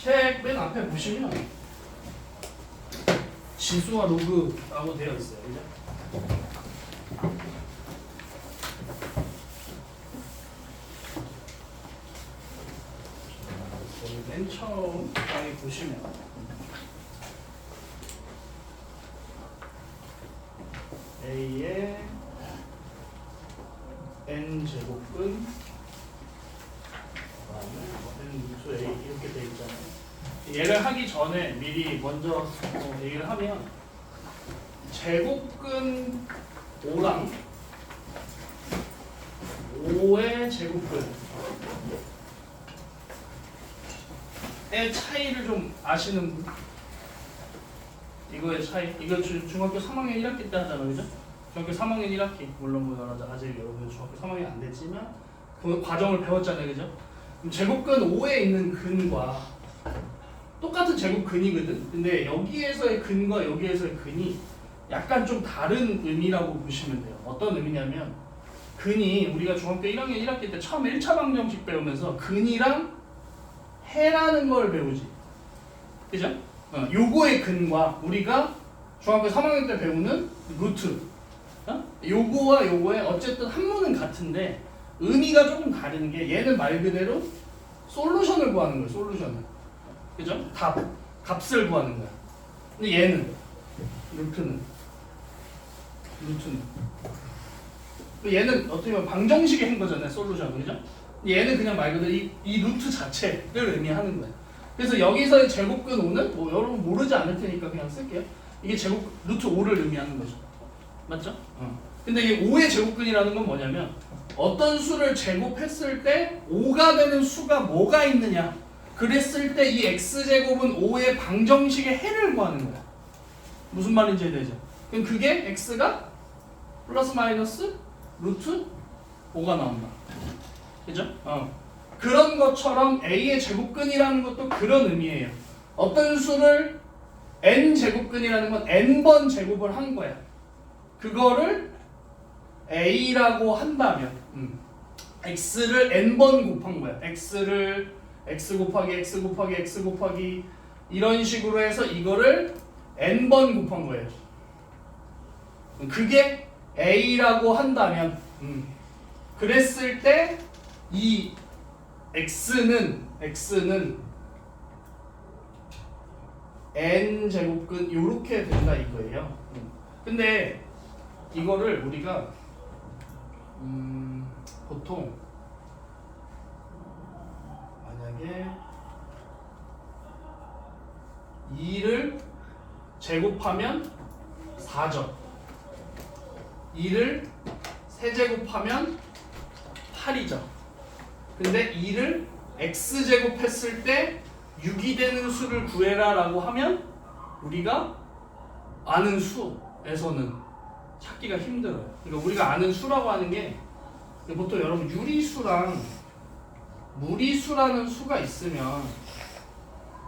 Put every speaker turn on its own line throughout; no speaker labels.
책 맨 앞에 보시면 지수와 로그라고 되어 있어요. 그죠? 맨 처음 여기 보시면 A의 n제곱근 n 루트 A 이렇게 되어 있잖아요. 얘를 하기 전에 미리 먼저 얘기를 하면 제곱근 5랑 5의 제곱근의 차이를 좀 아시는 분? 이거의 차이? 이거 중학교 3학년 1학기 때 하잖아요, 그죠? 중학교 3학년 1학기 물론 뭐 아직 여러분 중학교 3학년 안 됐지만 그 과정을 배웠잖아요, 그죠? 그럼 제곱근 5에 있는 근과 똑같은 제곱근이거든. 근데 여기에서의 근과 여기에서의 근이 약간 좀 다른 의미라고 보시면 돼요. 어떤 의미냐면 근이 우리가 중학교 1학년 1학기 때 처음 1차 방정식 배우면서 근이랑 해라는 걸 배우지. 그죠? 요거의 근과 우리가 중학교 3학년 때 배우는 루트. 요거와 요거의 어쨌든 한문은 같은데 의미가 조금 다른 게 얘는 말 그대로 솔루션을 구하는 거예요. 솔루션을. 그죠? 값을 구하는 거야. 근데 얘는 루트는 얘는 어떻게 보면 방정식의 한 거잖아요. 솔루션. 그죠? 얘는 그냥 말 그대로 이 루트 자체를 의미하는 거예요. 그래서 여기서의 제곱근 5는 뭐 여러분 모르지 않을 테니까 그냥 쓸게요. 이게 제곱 루트 5를 의미하는 거죠. 맞죠? 근데 이 5의 제곱근이라는 건 뭐냐면 어떤 수를 제곱했을 때 5가 되는 수가 뭐가 있느냐. 그랬을 때 이 x제곱은 5의 방정식의 해를 구하는 거야. 무슨 말인지 이해되죠? 그럼 그게 x가 플러스 마이너스 루트 5가 나온다. 그죠? 그런 것처럼 a의 제곱근이라는 것도 그런 의미예요. 어떤 수를 n 제곱근이라는 건 n번 제곱을 한 거야. 그거를 a라고 한다면 x를 n번 곱한 거야. x를 x 곱하기 x 곱하기 x 곱하기 이런 식으로 해서 이거를 n번 곱한 거예요. 그게 a라고 한다면 그랬을 때 이 x는 n 제곱근 이렇게 된다 이거예요. 근데 이거를 우리가 보통 만약에 2를 제곱하면 4죠. 2를 세제곱하면 8이죠. 근데 2를 x제곱했을 때 6이 되는 수를 구해라 라고 하면 우리가 아는 수에서는 찾기가 힘들어요. 그러니까 우리가 아는 수라고 하는 게 보통 여러분 유리수랑 무리수라는 수가 있으면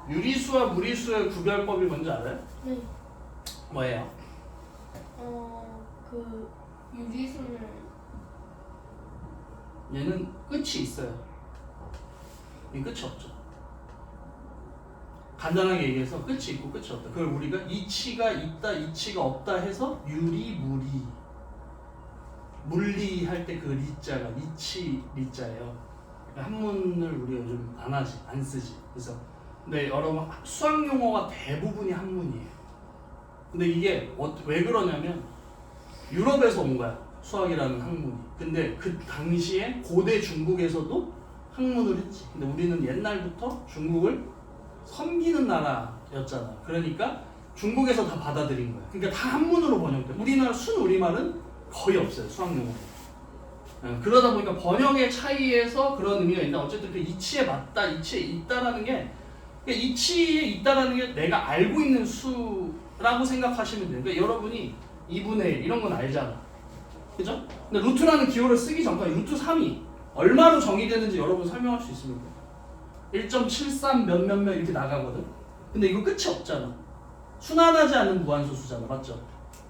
유리수와 무리수의 구별법이 뭔지 알아요?
네.
뭐예요?
그 유리수를
얘는 끝이 있어요. 이 끝이 없죠. 간단하게 얘기해서 끝이 있고 끝이 없다. 그걸 우리가 이치가 있다, 이치가 없다 해서 유리, 무리. 물리 할 때 그 리자가 이치 리자예요. 한문을 우리가 요즘 안 쓰지. 그래서 근데 여러분 수학 용어가 대부분이 한문이에요. 근데 이게 왜 그러냐면 유럽에서 온 거야. 수학이라는 학문이. 근데 그 당시에 고대 중국에서도 학문을 했지. 근데 우리는 옛날부터 중국을 섬기는 나라였잖아. 그러니까 중국에서 다 받아들인 거야. 그러니까 다 한문으로 번역돼. 우리나라 순우리말은 거의 없어요. 수학 용어. 그러다 보니까 번역의 차이에서 그런 의미가 있는데 어쨌든 그 이치에 맞다, 이치에 있다라는 게 그러니까 이치에 있다라는 게 내가 알고 있는 수라고 생각하시면 돼요. 그러니까 여러분이 2분의 1 이런 건 알잖아. 그죠? 근데 루트라는 기호를 쓰기 전까지 루트 3이 얼마로 정의되는지 여러분 설명할 수 있습니까? 1.73 몇몇몇 이렇게 나가거든. 근데 이거 끝이 없잖아. 순환하지 않는 무한소수잖아. 맞죠?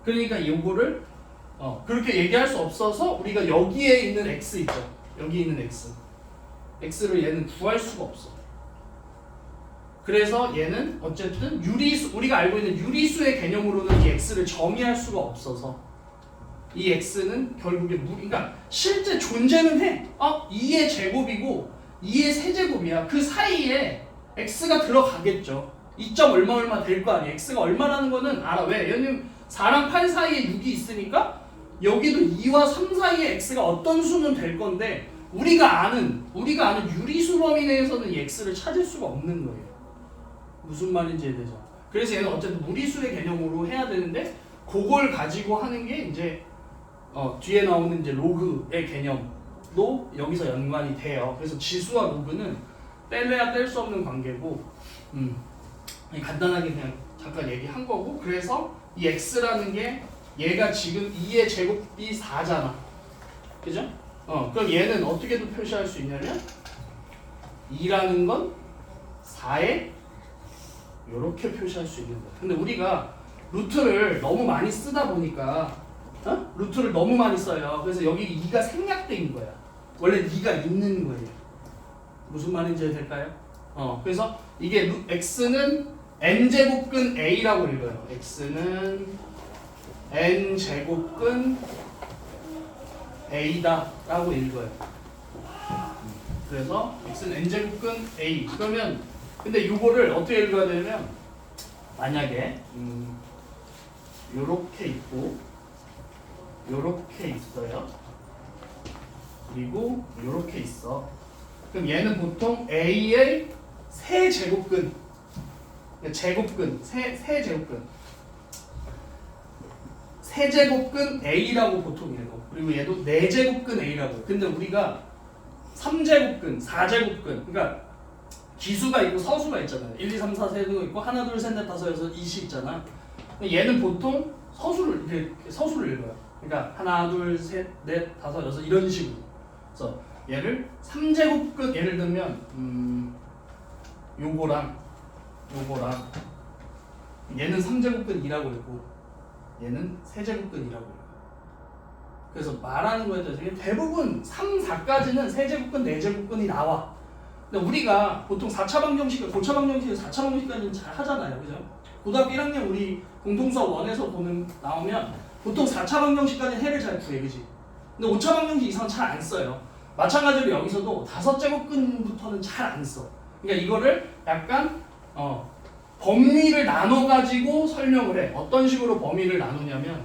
그러니까 이거를 그렇게 얘기할 수 없어서 우리가 여기에 있는 x 있죠. 여기 있는 x를 얘는 구할 수가 없어. 그래서 얘는 어쨌든 유리수, 우리가 알고 있는 유리수의 개념으로는 이 x를 정의할 수가 없어서 이 x는 결국에 그러니까 실제 존재는 해. 2의 제곱이고 2의 세제곱이야. 그 사이에 x가 들어가겠죠. 2점 얼마 될 거 아니야. x가 얼마라는 거는 알아. 왜? 왜냐면 4랑 8 사이에 6이 있으니까 여기도 2와 3 사이에 x가 어떤 수는 될 건데 우리가 아는 유리수 범위 내에서는 이 x를 찾을 수가 없는 거예요. 무슨 말인지 이해되죠? 그래서 얘는 어쨌든 무리수의 개념으로 해야 되는데 그걸 가지고 하는 게 이제 뒤에 나오는 이제 로그의 개념도 여기서 연관이 돼요. 그래서 지수와 로그는 뗄래야 뗄 수 없는 관계고 간단하게 그냥 잠깐 얘기한 거고 그래서 이 x라는 게 얘가 지금 2의 제곱이 4잖아. 그죠? 그럼 얘는 어떻게도 표시할 수 있냐면 2라는 건 4에 이렇게 표시할 수 있는 거야. 근데 우리가 루트를 너무 많이 쓰다 보니까 루트를 너무 많이 써요. 그래서 여기 2가 생략돼 있는 거야. 원래 2가 있는 거예요. 무슨 말인지 될까요? 그래서 이게 x는 n제곱근 a라고 읽어요. x는 n제곱근 a다 라고 읽어요. 그래서 x는 n제곱근 a. 그러면 근데 이거를 어떻게 읽어야 되냐면 만약에 요렇게 있고 요렇게 있어요. 그리고 요렇게 있어. 그럼 얘는 보통 a의 세제곱근 제곱근 세제곱근 세제곱근 a라고 보통 읽어. 그리고 얘도 4제곱근 a라고 해요. 근데 우리가 3제곱근 4제곱근 그러니까 기수가 있고 서수가 있잖아요. 1, 2, 3, 4 세도 있고 하나, 둘, 셋, 넷, 다섯, 여섯, 20 있잖아. 얘는 보통 서수를 읽어요. 그러니까 하나, 둘, 셋, 넷, 다섯, 여섯 이런 식으로. 그래서 얘를 3제곱근 예를 들면 요거랑 얘는 3제곱근이라고 읽고 얘는 세제곱근이라고 읽어요. 그래서 말하는 거에 대해서 대부분 3, 4까지는 세제곱근, 4제곱근이 나와. 근데 우리가 보통 4차 방정식, 고차 방정식, 4차 방정식까지는 잘 하잖아요. 그죠? 고등학교 1학년 우리 공통수업 1에서 나오면 보통 4차 방정식까지는 해를 잘 구해. 그지? 근데 5차 방정식 이상 잘 안 써요. 마찬가지로 여기서도 5제곱근부터는 잘 안 써. 그러니까 이거를 약간 범위를 나눠가지고 설명을 해. 어떤 식으로 범위를 나누냐면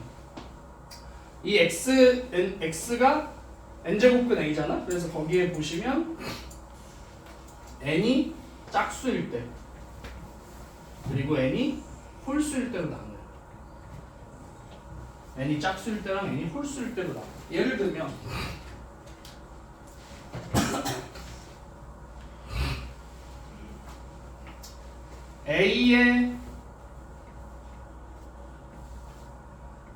이 x가 n제곱근 a잖아. 그래서 거기에 보시면 n이 짝수일 때 그리고 n이 홀수일 때로 나눠요. n이 짝수일 때랑 n이 홀수일 때로 나눠요. 예를 들면 a의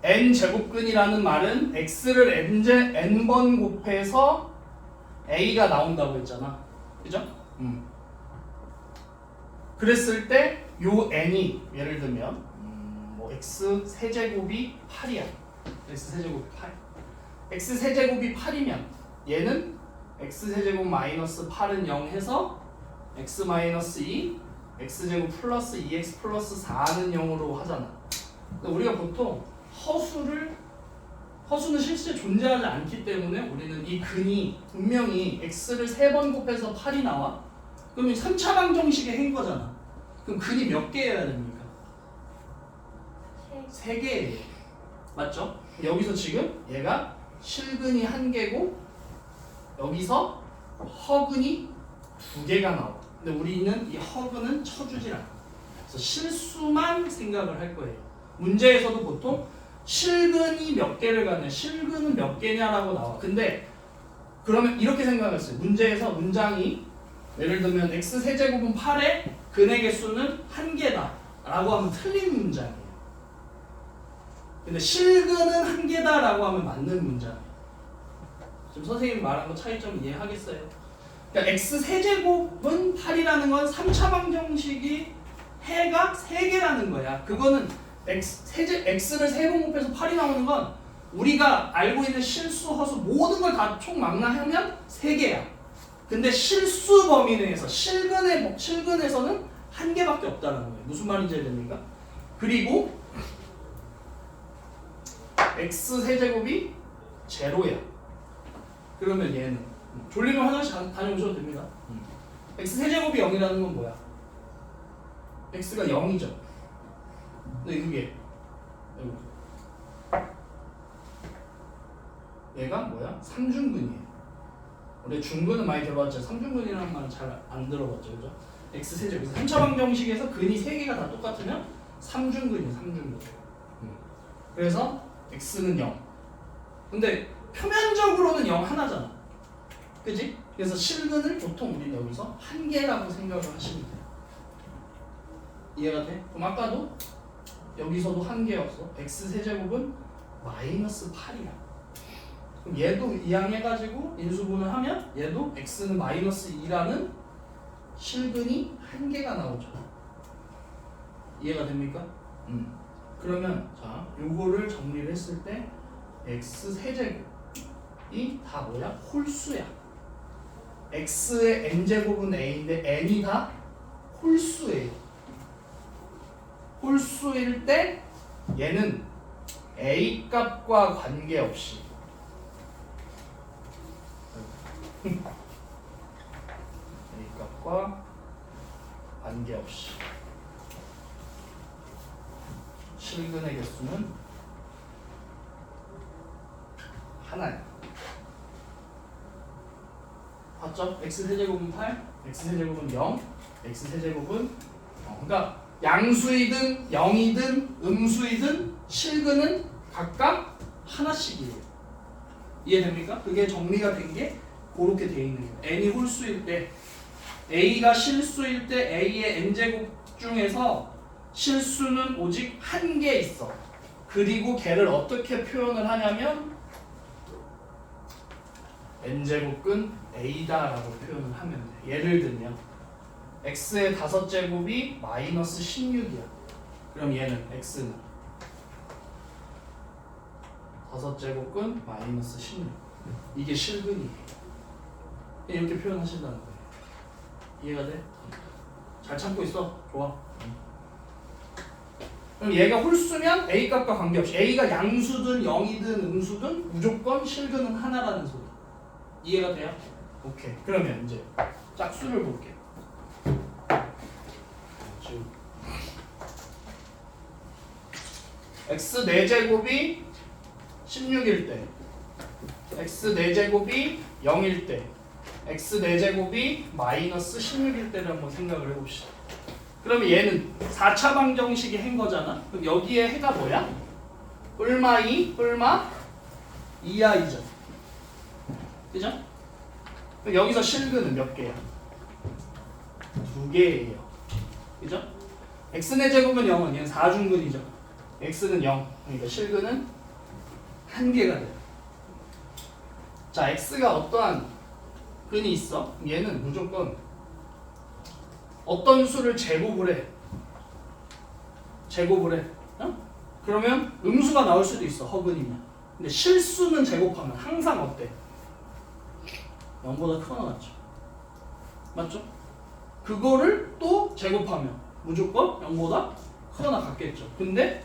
n제곱근이라는 말은 x를 n번 곱해서 a가 나온다고 했잖아. 그죠? 그랬을 때 요 n이 예를 들면 뭐 x 세제곱이 8이야. x 세제곱이 8. x 세제곱이 8이면 얘는 x 세제곱 마이너스 8은 0 해서 x 마이너스 2 x제곱 플러스 2x 플러스 4는 0으로 하잖아. 근데 우리가 보통 허수는 실제 존재하지 않기 때문에 우리는 이 근이 분명히 x를 3번 곱해서 8이 나와. 그러면 3차 방정식의 해인 거잖아. 그럼 근이 몇 개여야 됩니까? 3개예요. 맞죠? 여기서 지금 얘가 실근이 1개고 여기서 허근이 2개가 나와. 근데 우리는 이 허근은 쳐주질 않아. 그래서 실수만 생각을 할 거예요. 문제에서도 보통 실근이 몇 개를 가냐, 실근은 몇 개냐라고 나와. 근데 그러면 이렇게 생각했어요. 문제에서 문장이 예를 들면 x 세제곱은 8에 근의 개수는 1개다 라고 하면 틀린 문장이에요. 근데 실근은 1개다 라고 하면 맞는 문장이에요. 지금 선생님이 말한 거 차이점 이해하겠어요? 그러니까 x 세제곱은 8이라는 건 3차 방정식이 해가 3개라는 거야. 그거는 x를 3번 곱해서 8이 나오는 건 우리가 알고 있는 실수, 허수 모든 걸 다 총망라하면 3개야. 근데 실수 범위 내에서 실근에서는 한 개밖에 없다는 거예요. 무슨 말인지 이해됩니까? 그리고 x 세제곱이 제로야. 그러면 얘는 졸리면 화장실 다녀오셔도 됩니다. x 세제곱이 0이라는 건 뭐야? x가 0이죠. 근데 그게 얘가 뭐야? 3중근이에요. 원래 중근은 많이 들어봤죠. 3중근이라는 말은 잘 안 들어봤죠. 그죠? x 세제곱. 그래서 3차 방정식에서 근이 3개가 다 똑같으면 3중근이에요. 3중근. 그래서 x는 0. 근데 표면적으로는 0 하나잖아. 그지? 그래서 실근을 보통 우리는 여기서 한 개라고 생각을 하시면 돼요. 이해가 돼? 그럼 아까도 여기서도 한 개였어. x 세제곱은 마이너스 8이야. 그럼 얘도 이항해가지고 인수분을 하면 얘도 x는 마이너스 2라는 실근이 한 개가 나오죠. 이해가 됩니까? 그러면 자 요거를 정리를 했을 때 x 세제곱이 다 뭐야? 홀수야. x의 n제곱은 a인데 n이 다 홀수예요. 홀수일 때 얘는 a 값과 관계없이 a 값과 관계없이 실근의 개수는 하나야. 봤죠? x 세제곱은 8, x 세제곱은 0, x 세제곱은 그러니까 양수이든 0이든 음수이든 실근은 각각 하나씩이에요. 이해됩니까? 그게 정리가 된 게 그렇게 돼 있는 거예요. n이 홀수일 때 a가 실수일 때 a의 n제곱 중에서 실수는 오직 한 개 있어. 그리고 걔를 어떻게 표현을 하냐면 n제곱근 a다라고 표현을 하면 돼. 예를 들면 x의 5제곱이 마이너스 16이야. 그럼 얘는 x는 5제곱근 마이너스 16. 이게 실근이에요. 이렇게 표현하신다는 거예요. 이해가 돼? 잘 참고 있어. 좋아. 그럼 얘가 홀수면 a 값과 관계없이 a가 양수든 0이든 음수든 무조건 실근은 하나라는 소리. 이해가 돼요? 오케이. 그러면 이제 짝수를 볼게요. 지금 x 4제곱이 16일 때 x 4제곱이 0일 때 x 4제곱이 마이너스 16일 때를 한번 생각을 해봅시다. 그러면 얘는 4차 방정식이 한 거잖아. 그럼 여기에 해가 뭐야? 뿔마 2, 뿔마 2i죠. 그죠? 그럼 여기서 실근은 몇 개야? 2개예요. 그죠? x 4제곱은 0은 얘는 4중근이죠. x는 0. 그러니까 실근은 1개가 돼요. 자, x가 어떠한 근이 있어? 얘는 무조건 어떤 수를 제곱을 해. 제곱을 해. 어? 그러면 음수가 나올 수도 있어. 허근이면. 근데 실수는 제곱하면 항상 어때? 0보다 크거나 같죠. 맞죠? 그거를 또 제곱하면 무조건 0보다 크거나 같겠죠. 근데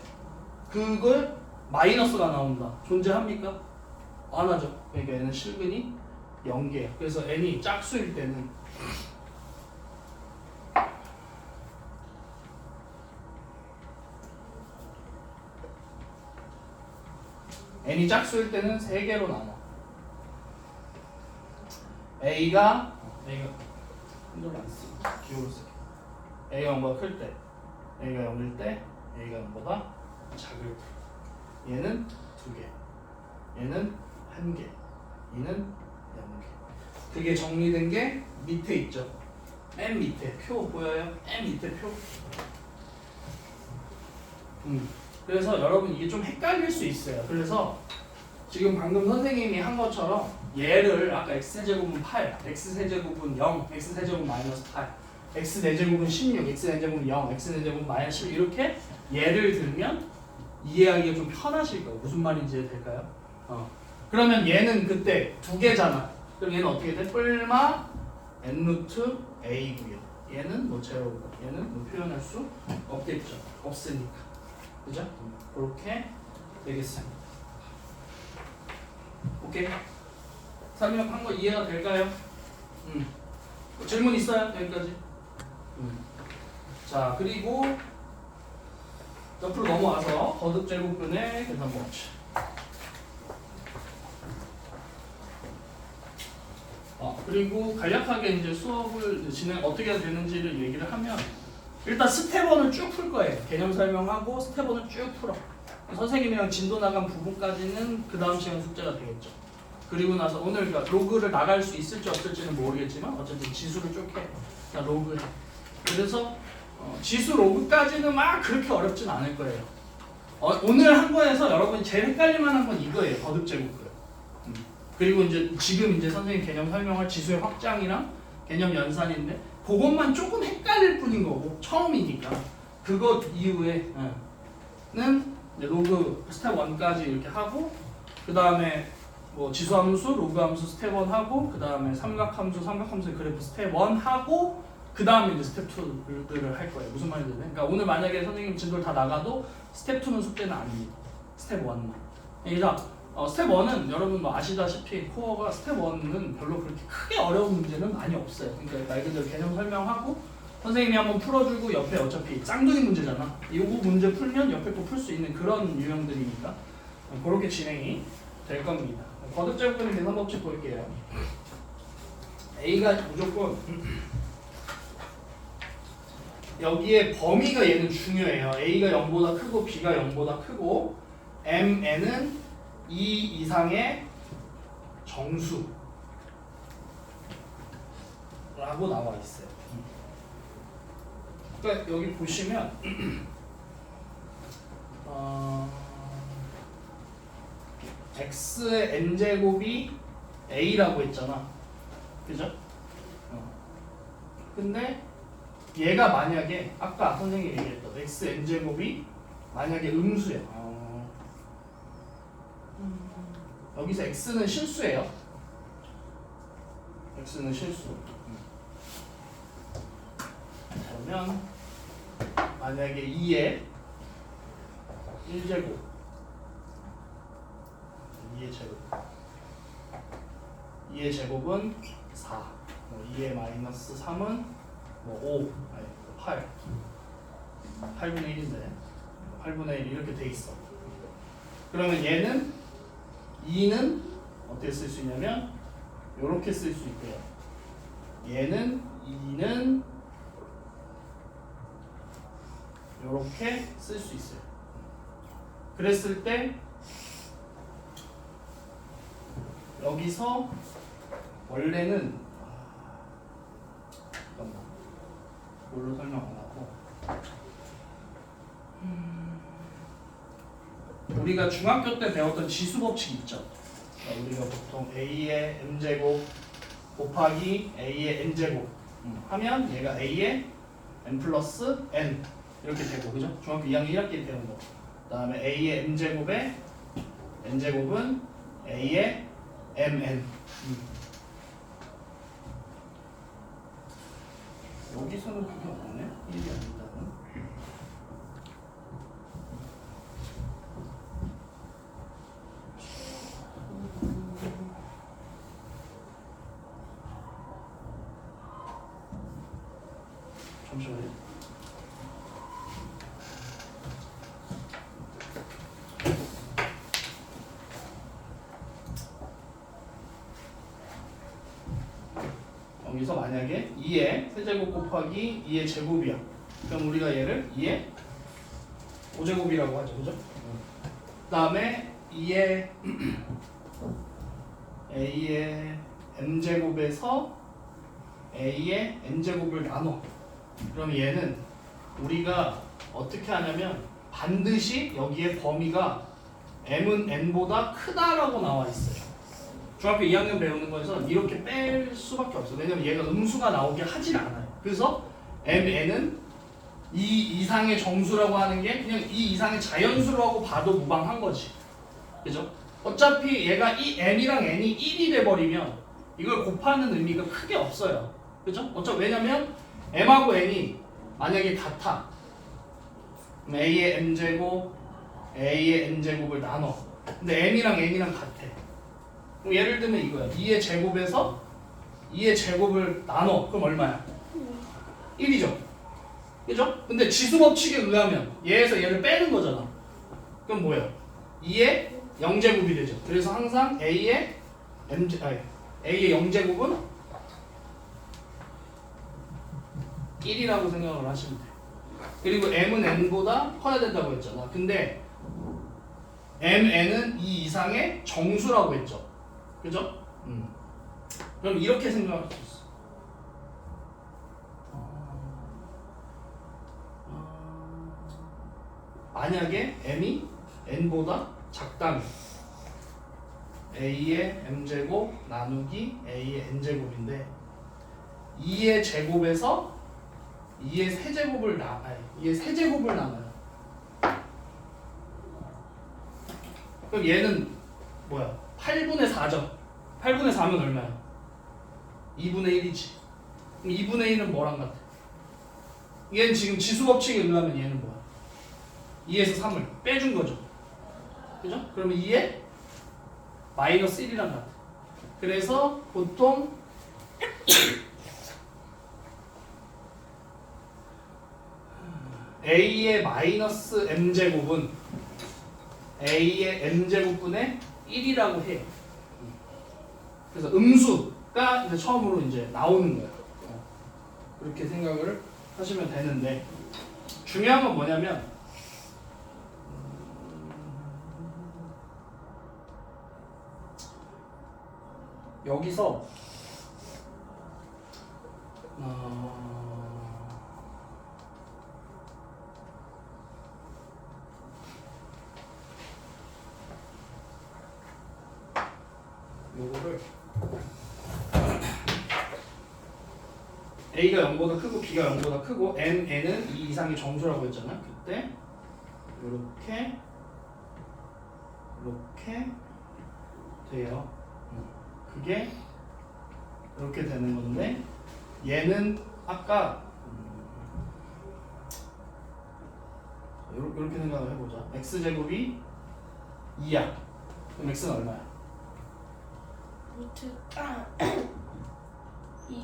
그걸 마이너스가 나온다. 존재합니까? 안 하죠. 그러니까 얘는 실근이 0개야. 그래서 n이 짝수일 때는 n이 짝수일 때는 3개로 나눠. a가 힘들어 안 쓰고 기호로 쓸게. a가 0보다 클 때, a가 0일 때, a가 0보다 작을 때. 얘는 2개, 얘는 1개, 얘는 0개. 그게 정리된 게 밑에 있죠. 맨 밑에 표 보여요? 맨 밑에 표. 그래서 여러분 이게 좀 헷갈릴 수 있어요. 그래서 지금 방금 선생님이 한 것처럼 얘를 아까 x세제곱은 8, x세제곱은 0, x세제곱은 마이너스 8, x4제곱은 16, x4제곱은 0, x4제곱은 마이너스 10 이렇게 예를 들면 이해하기가 좀 편하실 거예요. 무슨 말인지 될까요? 그러면 얘는 그때 2개잖아. 그럼 얘는 어떻게 돼? 뿔마 n 루트 a고요. 얘는 뭐 제로고 얘는 뭐 표현할 수 없겠죠. 없으니까. 그죠? 그렇게 되겠습니다. 오케이. 설명한 거 이해가 될까요? 질문 있어요? 여기까지? 자, 그리고 옆으로 넘어와서 거듭제곱근의 계산 법칙. 그리고 간략하게 이제 수업을 진행 어떻게 되는지를 얘기를 하면 일단 스텝 1을 쭉 풀 거예요. 개념 설명하고 스텝 1을 쭉 풀어. 선생님이랑 진도 나간 부분까지는 그 다음 시간 숙제가 되겠죠. 그리고 나서 오늘 그러니까 로그를 나갈 수 있을지 없을지는 모르겠지만 어쨌든 지수를 쭉 해. 그러니까 로그해. 그래서 지수 로그까지는 막 그렇게 어렵진 않을 거예요. 오늘 한 거에서 여러분이 제일 헷갈릴 만한 건 이거예요. 거듭제곱근. 그리고 이제 지금 이제 선생님 개념 설명할 지수의 확장이랑 개념 연산인데 그것만 조금 헷갈릴 뿐인 거고 처음이니까 그것 이후에는 이제 로그 스텝 1까지 이렇게 하고 그 다음에 뭐 지수함수, 로그함수 스텝 1 하고 그 다음에 삼각함수의 그래프 스텝 1 하고 그 다음에 이제 스텝 2를 할 거예요. 무슨 말인지 그러니까 오늘 만약에 선생님 진도를 다 나가도 스텝 2는 숙제는 아닙니다. 스텝 1만. 그러니까 스텝 1은 여러분 뭐 아시다시피 코어가 스텝 1은 별로 그렇게 크게 어려운 문제는 많이 없어요. 그러니까 말 그대로 개념 설명하고 선생님이 한번 풀어주고 옆에 어차피 짱둥이 문제잖아. 이거 문제 풀면 옆에 거 풀 수 있는 그런 유형들이니까 그렇게 진행이 될 겁니다. 거듭제곱근의 계산 법칙 볼게요. A가 무조건 여기에 범위가 얘는 중요해요. A가 0보다 크고 B가 0보다 크고 MN은 2 이상의 정수라고 나와 있어요. 그러니까 여기 보시면 x의 n제곱이 a라고 했잖아. 그죠? 근데 얘가 만약에 아까 선생님이 얘기했던 x n제곱이 만약에 음수야. 여기서 x는 실수예요. x는 실수. 그러면 만약에 2의 1제곱 2의 제곱은 4 2의 마이너스 3은 5 아니 8 8분의 1인데 8분의 1 이렇게 돼 있어. 그러면 얘는 2는 어떻게 쓸 수 있냐면 이렇게 쓸 수 있고요. 얘는 2는 이렇게 쓸 수 있어요. 그랬을 때 여기서 원래는 잠깐만 뭘로 설명 안 하고 우리가 중학교 때 배웠던 지수 법칙 있죠. 우리가 보통 a의 m제곱 곱하기 a의 n제곱 하면 얘가 a의 n 플러스 n 이렇게 되고, 그죠? 중학교 2학년 1학기 배운 거. 그 다음에 a의 m제곱에 n제곱은 a의 mn. 여기서는 그게 없네. 1이 아니다는. 잠시만요. 여기서 만약에 2의 세제곱 곱하기 2의 제곱이야. 그럼 우리가 얘를 2의 5제곱이라고 하죠. 그죠? 그 다음에 2의 a의 m제곱에서 a의 n제곱을 나눠. 그럼 얘는 우리가 어떻게 하냐면 반드시 여기에 범위가 m은 n보다 크다라고 나와 있어요. 중학교 2학년 배우는 거에서는 이렇게 뺄 수밖에 없어요. 왜냐면 얘가 음수가 나오게 하진 않아요. 그래서 mn은 2 이상의 정수라고 하는 게 그냥 2 이상의 자연수라고 봐도 무방한 거지. 그죠? 어차피 얘가 이 m이랑 n이 1이 돼버리면 이걸 곱하는 의미가 크게 없어요. 그죠? 왜냐면 m하고 n이 만약에 같아. 그럼 a의 m제곱, a의 n제곱을 나눠. 근데 m이랑 n이랑 같아. 그럼 예를 들면 이거야. 2의 제곱에서 2의 제곱을 나눠. 그럼 얼마야? 1이죠. 그죠? 근데 지수법칙에 의하면 얘에서 얘를 빼는 거잖아. 그럼 뭐예요? 2의 0제곱이 되죠. 그래서 항상 a의 a의 0제곱은 1이라고 생각을 하시면 돼요. 그리고 m은 n보다 커야 된다고 했잖아. 근데 mn은 이 이상의 정수라고 했죠. 그죠? 그럼 이렇게 생각할 수 있어. 만약에 m이 n보다 작다면 a의 m제곱 나누기 a의 n제곱인데 2의 제곱에서 2의 세제곱을 2의 세제곱을 나눠요. 그럼 얘는 뭐야? 8분의 4죠. 8분의 4면 얼마야? 2분의 1이지. 그럼 2분의 1은 뭐랑 같아? 얘는 지금 지수법칙에 의하면 얘는 뭐야? 2에서 3을 빼준 거죠. 그죠? 그러면 2에 마이너스 1이랑 같아. 그래서 보통 a의 마이너스 m제곱은 a의 m제곱분의 1이라고 해요. 그래서 음수가 이제 처음으로 이제 나오는 거예요. 그렇게 생각을 하시면 되는데 중요한 건 뭐냐면 여기서 요거를 a가 0보다 크고 b가 0보다 크고 n은 2 이상의 정수라고 했잖아. 그때 이렇게 돼요. 그게 이렇게 되는 건데 얘는 아까 이렇게 생각을 해보자. x제곱이 2야. 그럼 x는 얼마야?
루트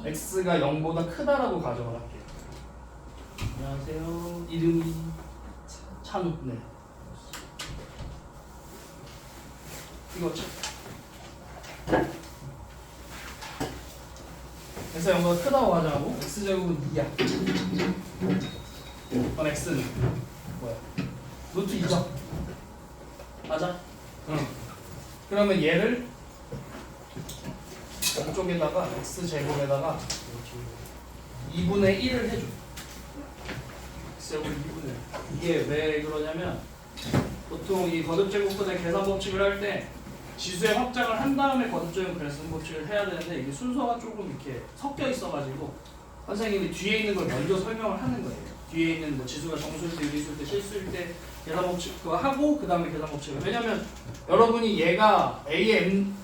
x가 0보다 크다라고 가정을 할게요. 안녕하세요. 이름이 찬우. 네. 이거 x가 0보다 크다고 가정하고 x제곱은 2야. 그럼 x는 뭐야? 루트 2죠. 맞아? 응. 그러면 얘를 이쪽에다가 x제곱에다가 2분의 1을 해줘. x제곱 2분의 1. 이게 왜 그러냐면 보통 이 거듭제곱분의 계산법칙을 할 때 지수의 확장을 한 다음에 거듭제곱 계산법칙을 해야 되는데 이게 순서가 조금 이렇게 섞여 있어가지고 선생님이 뒤에 있는 걸 먼저 설명을 하는 거예요. 뒤에 있는 뭐 지수가 정수일 때, 유리수일 때, 실수일 때 계산법칙 그거 하고 그 다음에 계산법칙을. 왜냐면 여러분이 얘가 a m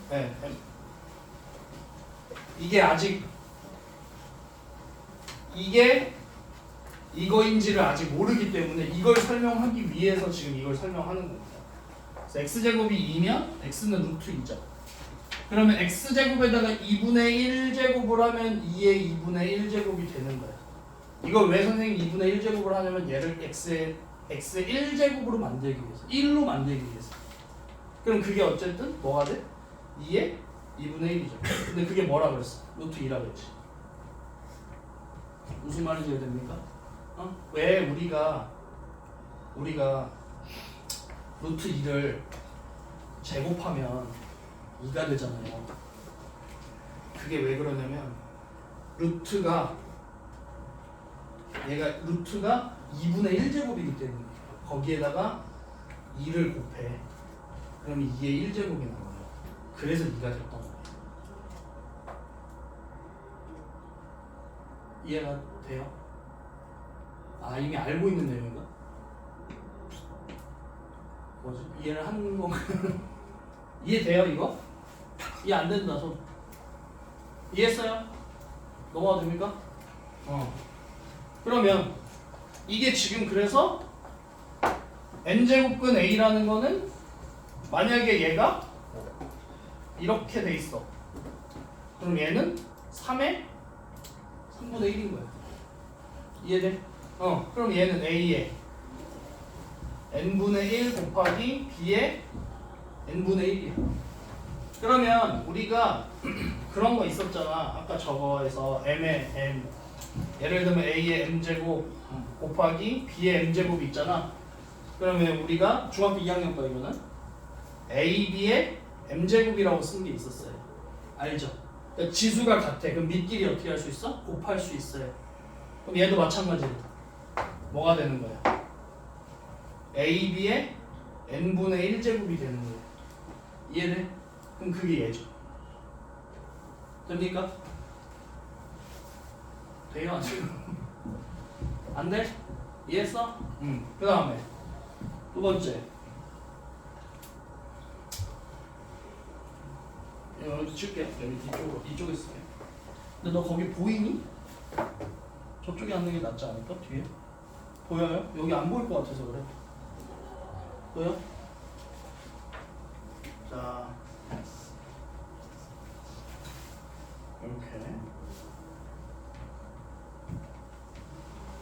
이게 아직 이게 이거인지를 아직 모르기 때문에 이걸 설명하기 위해서 지금 이걸 설명하는 겁니다. 그래서 x제곱이 2면 x는 루트 2죠. 그러면 x제곱에다가 2분의 1제곱을 하면 2의 2분의 1제곱이 되는 거예요. 이걸 왜 선생님이 2분의 1제곱을 하냐면 얘를 x의 1제곱으로 만들기 위해서 1로 만들기 위해서. 그럼 그게 어쨌든 뭐가 돼? 2의 2분의 1이죠. 근데 그게 뭐라 그랬어? 루트 2라고 했지. 무슨 말인지 이해됩니까? 왜 우리가 루트 2를 제곱하면 2가 되잖아요. 그게 왜 그러냐면 루트가 2분의 1제곱이기 때문에 거기에다가 2를 곱해. 그럼 2의 1제곱이 나와요. 그래서 2가 됐던 거예요. 이해가 돼요? 이미 알고 있는 내용인가? 뭐지? 이해를 하는 건가? 이해돼요 이거? 이해 안 된다 손. 이해했어요? 넘어가도 됩니까? 그러면 이게 지금 그래서 n제곱근 a라는 거는 만약에 얘가 이렇게 돼 있어. 그럼 얘는 3의 3분의 1인 거야. 이해돼? 그럼 얘는 a의 n분의 1 곱하기 b의 n분의 1이야. 그러면 우리가 그런 거 있었잖아. 아까 저거에서 m의 m, 예를 들면 a의 m제곱 곱하기 b의 m제곱이 있잖아. 그러면 우리가 중학교 2학년 거이면은 ab의 m제곱이라고 쓴 게 있었어요. 알죠? 그러니까 지수가 같아. 그럼 밑끼리 어떻게 할 수 있어? 곱할 수 있어요. 그럼 얘도 마찬가지로 뭐가 되는 거야? ab의 n분의 1제곱이 되는 거예요. 이해돼? 그럼 그게 얘죠. 됩니까? 돼요? 안 돼요? 안 돼? 이해했어? 그 다음에 두 번째. 여기 칠게. 여기 이쪽에 쓸게. 근데 너 거기 보이니? 저쪽에 앉는 게 낫지 않을까? 뒤에? 보여요? 여기 안 보일 것 같아서 그래. 보여? 자,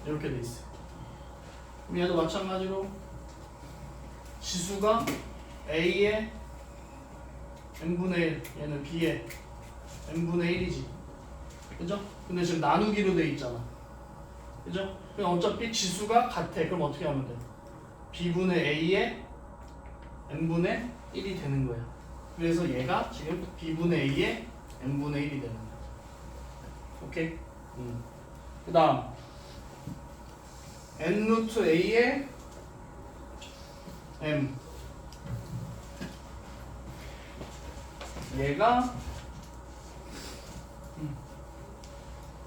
이렇게 돼 있어. 그럼 얘도 마찬가지로 지수가 a의 n분의 1, 얘는 b의 n분의 1이지. 그죠? 근데 지금 나누기로 돼 있잖아. 그죠? 그럼 어차피 지수가 같아. 그럼 어떻게 하면 돼? b분의 a의 n분의 1이 되는 거야. 그래서 얘가 지금 b분의 a의 n분의 1이 되는 거야. 오케이? 그 다음 n 루트 a의 m, 얘가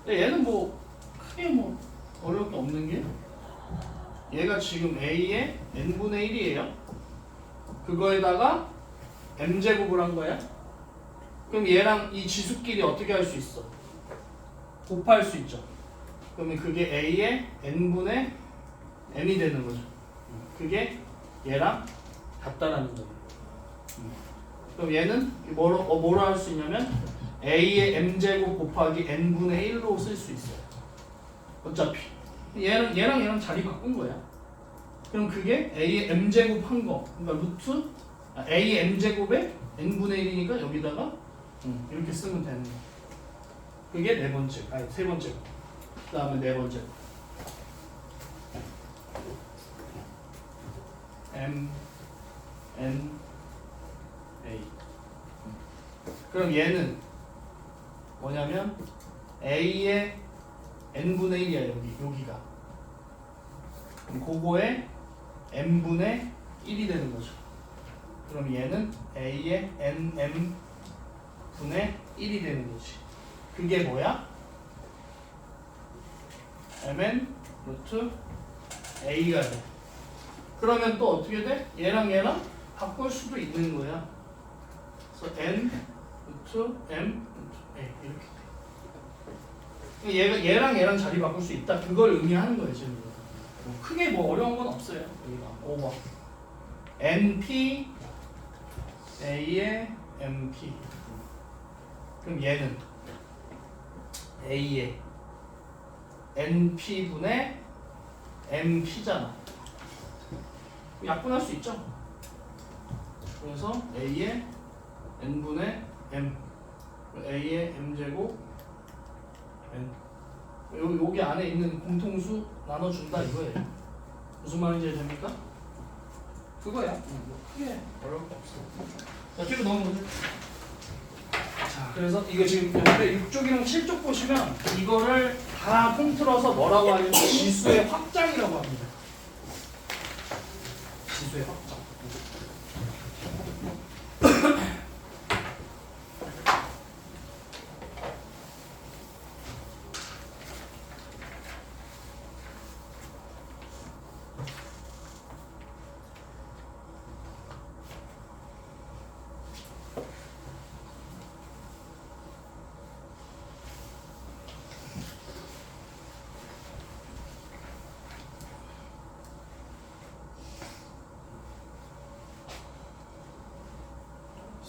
얘는 뭐 크게 뭐 어려울 게 없는 게 얘가 지금 a의 n분의 1이에요. 그거에다가 m제곱을 한 거야. 그럼 얘랑 이 지수끼리 어떻게 할 수 있어? 곱할 수 있죠. 그러면 그게 a의 n분의 m이 되는 거죠. 그게 얘랑 같다라는 거예요. 그럼 얘는 뭐로 할 수 있냐면 a의 m제곱 곱하기 n분의 1로 쓸 수 있어요. 어차피 얘랑 자리 바꾼 거야. 그럼 그게 a의 m제곱 한 거, 그러니까 루트 a의 m제곱에 n분의 1이니까 여기다가 이렇게 쓰면 되는 거야. 그게 네 번째, 아니 세 번째. 그 다음에 네 번째. m, n, a. 그럼 얘는 뭐냐면 a의 n분의 1이야. 여기가. 그럼 그거에 m분의 1이 되는 거죠. 그럼 얘는 a의 nm 분의 1이 되는 거지. 그게 뭐야? mn 루트 a가 돼. 그러면 또 어떻게 돼? 얘랑 바꿀 수도 있는 거야. 그래서 n 루트 m 루트 a 이렇게 돼. 얘랑 자리 바꿀 수 있다. 그걸 의미하는 거예요 지금. 크게 뭐 어려운 건 없어요. 여기가 오버 np a의 mp. 그럼 얘는 a의 np분의 mp잖아. 약분할 수 있죠. 그래서 a의 n분의 m, a의 m제곱 n. 여기 안에 있는 공통수 나눠준다 이거예요. 무슨 말인지 됩니까? 그거야. 뭐 크게 어려울 거 없어. 자, 뒤로 넘어오세요. 자, 그래서 이거 지금 옆에 6쪽이랑 7쪽 보시면 이거를 다 통틀어서 뭐라고 하냐면 지수의 확장이라고 합니다. 지수의 확장.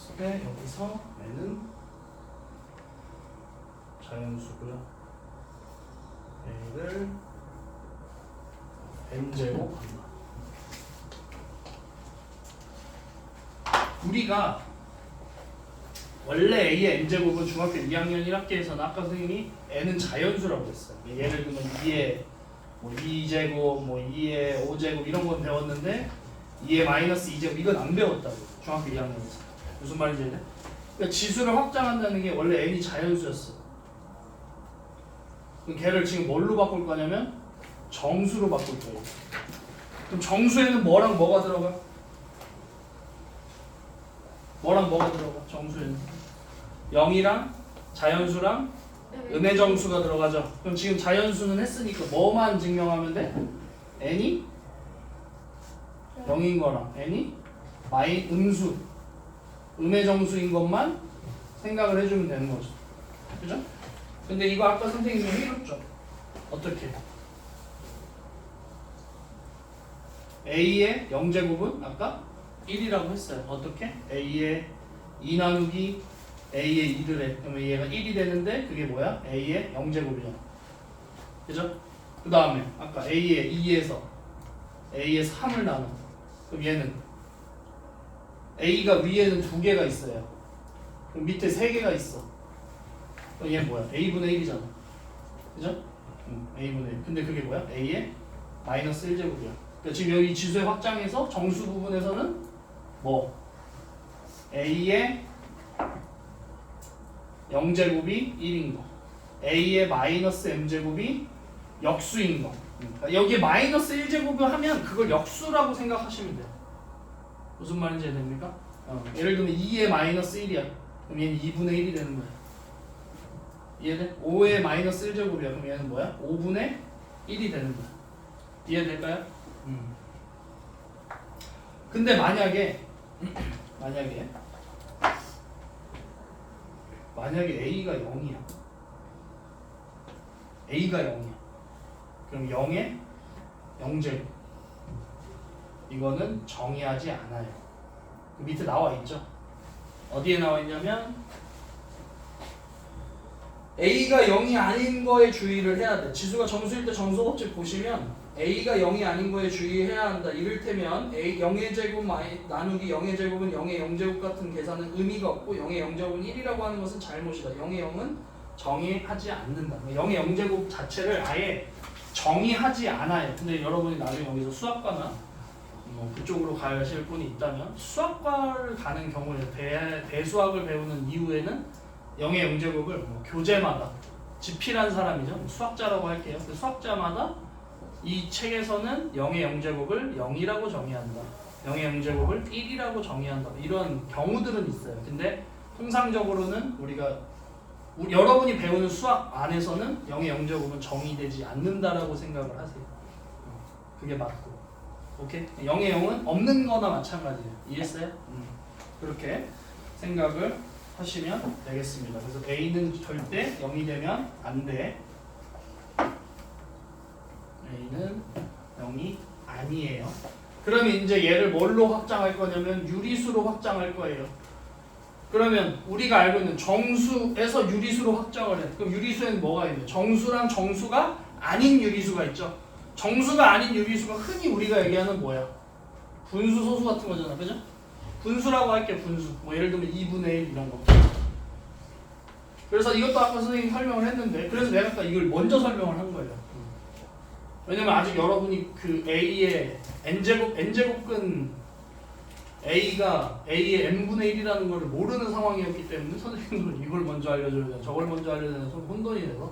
근데 여기서 n은 자연수고요. a를 n제곱 한다. 우리가 원래 a의 n제곱은 중학교 2학년 1학기에서는 아까 선생님이 n은 자연수라고 했어요. 예를 들면 2의 뭐 2제곱, 뭐 2의 5제곱 이런 건 배웠는데 2의 마이너스 2제곱 이건 안 배웠다고 중학교 2학년에서. 무슨 말인지 알겠네? 그러니까 지수를 확장한다는 게 원래 n이 자연수였어. 그럼 걔를 지금 뭘로 바꿀 거냐면 정수로 바꿀 거예요. 그럼 정수에는 뭐랑 뭐가 들어가? 뭐랑 뭐가 들어가? 정수에는 0이랑 자연수랑 음의 정수가 들어가죠. 그럼 지금 자연수는 했으니까 뭐만 증명하면 돼? n이 0인 거랑 n이 음수 음의 정수인 것만 생각을 해주면 되는 거죠. 그죠? 근데 이거 아까 선생님이 해줬죠. 어떻게? a의 0제곱은 아까 1이라고 했어요. 어떻게? a의 2 나누기 a의 2를 해. 그러면 얘가 1이 되는데 그게 뭐야? a의 0제곱이잖아. 그죠? 그 다음에 아까 a의 2에서 a의 3을 나눠. 그럼 얘는 a가 위에는 2개가 있어요. 그럼 밑에 3개가 있어. 그럼 얘는 뭐야? a분의 1이잖아. 그죠? a분의 1. 근데 그게 뭐야? a의 마이너스 1제곱이야. 그러니까 지금 여기 지수의 확장에서 정수 부분에서는 뭐? a의 0제곱이 1인 거, a의 마이너스 m제곱이 역수인 거. 그러니까 여기에 마이너스 1제곱을 하면 그걸 역수라고 생각하시면 돼요. 무슨 말인지 이해됩니까? 예를 들면 2의 마이너스 1이야. 그럼 얘는 2분의 1이 되는 거야. 이해돼? 5의 마이너스 1제곱이야. 그럼 얘는 뭐야? 5분의 1이 되는 거야. 이해될까요? 근데 만약에 a가 0이야. a가 0이야. 그럼 0의 0제곱. 이거는 정의하지 않아요. 그 밑에 나와 있죠. 어디에 나와 있냐면 a가 0이 아닌 거에 주의를 해야 돼. 지수가 정수일 때 정수법칙 보시면 a가 0이 아닌 거에 주의해야 한다. 이를테면 a 0의 제곱 나누기 0의 제곱은 0의 0제곱 같은 계산은 의미가 없고 0의 0제곱은 1이라고 하는 것은 잘못이다. 0의 0은 정의하지 않는다. 0의 0제곱 자체를 아예 정의하지 않아요. 근데 여러분이 나중에 여기서 수학과나 그쪽으로 가실 분이 있다면 수학과를 가는 경우에 대수학을 배우는 이후에는 0의 0제곱을 교재마다 집필한 사람이죠. 수학자라고 할게요. 그 수학자마다 이 책에서는 0의 0제곱을 0이라고 정의한다. 0의 0제곱을 1이라고 정의한다. 이런 경우들은 있어요. 근데 통상적으로는 여러분이 배우는 수학 안에서는 0의 0제곱은 정의되지 않는다라고 생각을 하세요. 그게 맞고. 오케이? 0의 0은 없는 거나 마찬가지예요. 이해했어요? 그렇게 생각을 하시면 되겠습니다. 그래서 a는 절대 0이 되면 안 돼. a는 0이 아니에요. 그러면 이제 얘를 뭘로 확장할 거냐면 유리수로 확장할 거예요. 그러면 우리가 알고 있는 정수에서 유리수로 확장을 해. 그럼 유리수에는 뭐가 있나요? 정수랑 정수가 아닌 유리수가 있죠. 정수가 아닌 유리수가 흔히 우리가 얘기하는 뭐야? 분수, 소수 같은 거잖아. 그죠? 분수라고 할게. 분수. 뭐 예를 들면 2분의 1 이런 거. 그래서 이것도 아까 선생님이 설명을 했는데 그래서 내가 아까 이걸 먼저 설명을 한 거예요. 왜냐면 아직 여러분이 그 a의 n제곱근 a가 a의 n분의 1이라는 걸 모르는 상황이었기 때문에 선생님들은 이걸 먼저 알려줘야 되나 저걸 먼저 알려줘야 되나 좀 혼돈이 돼서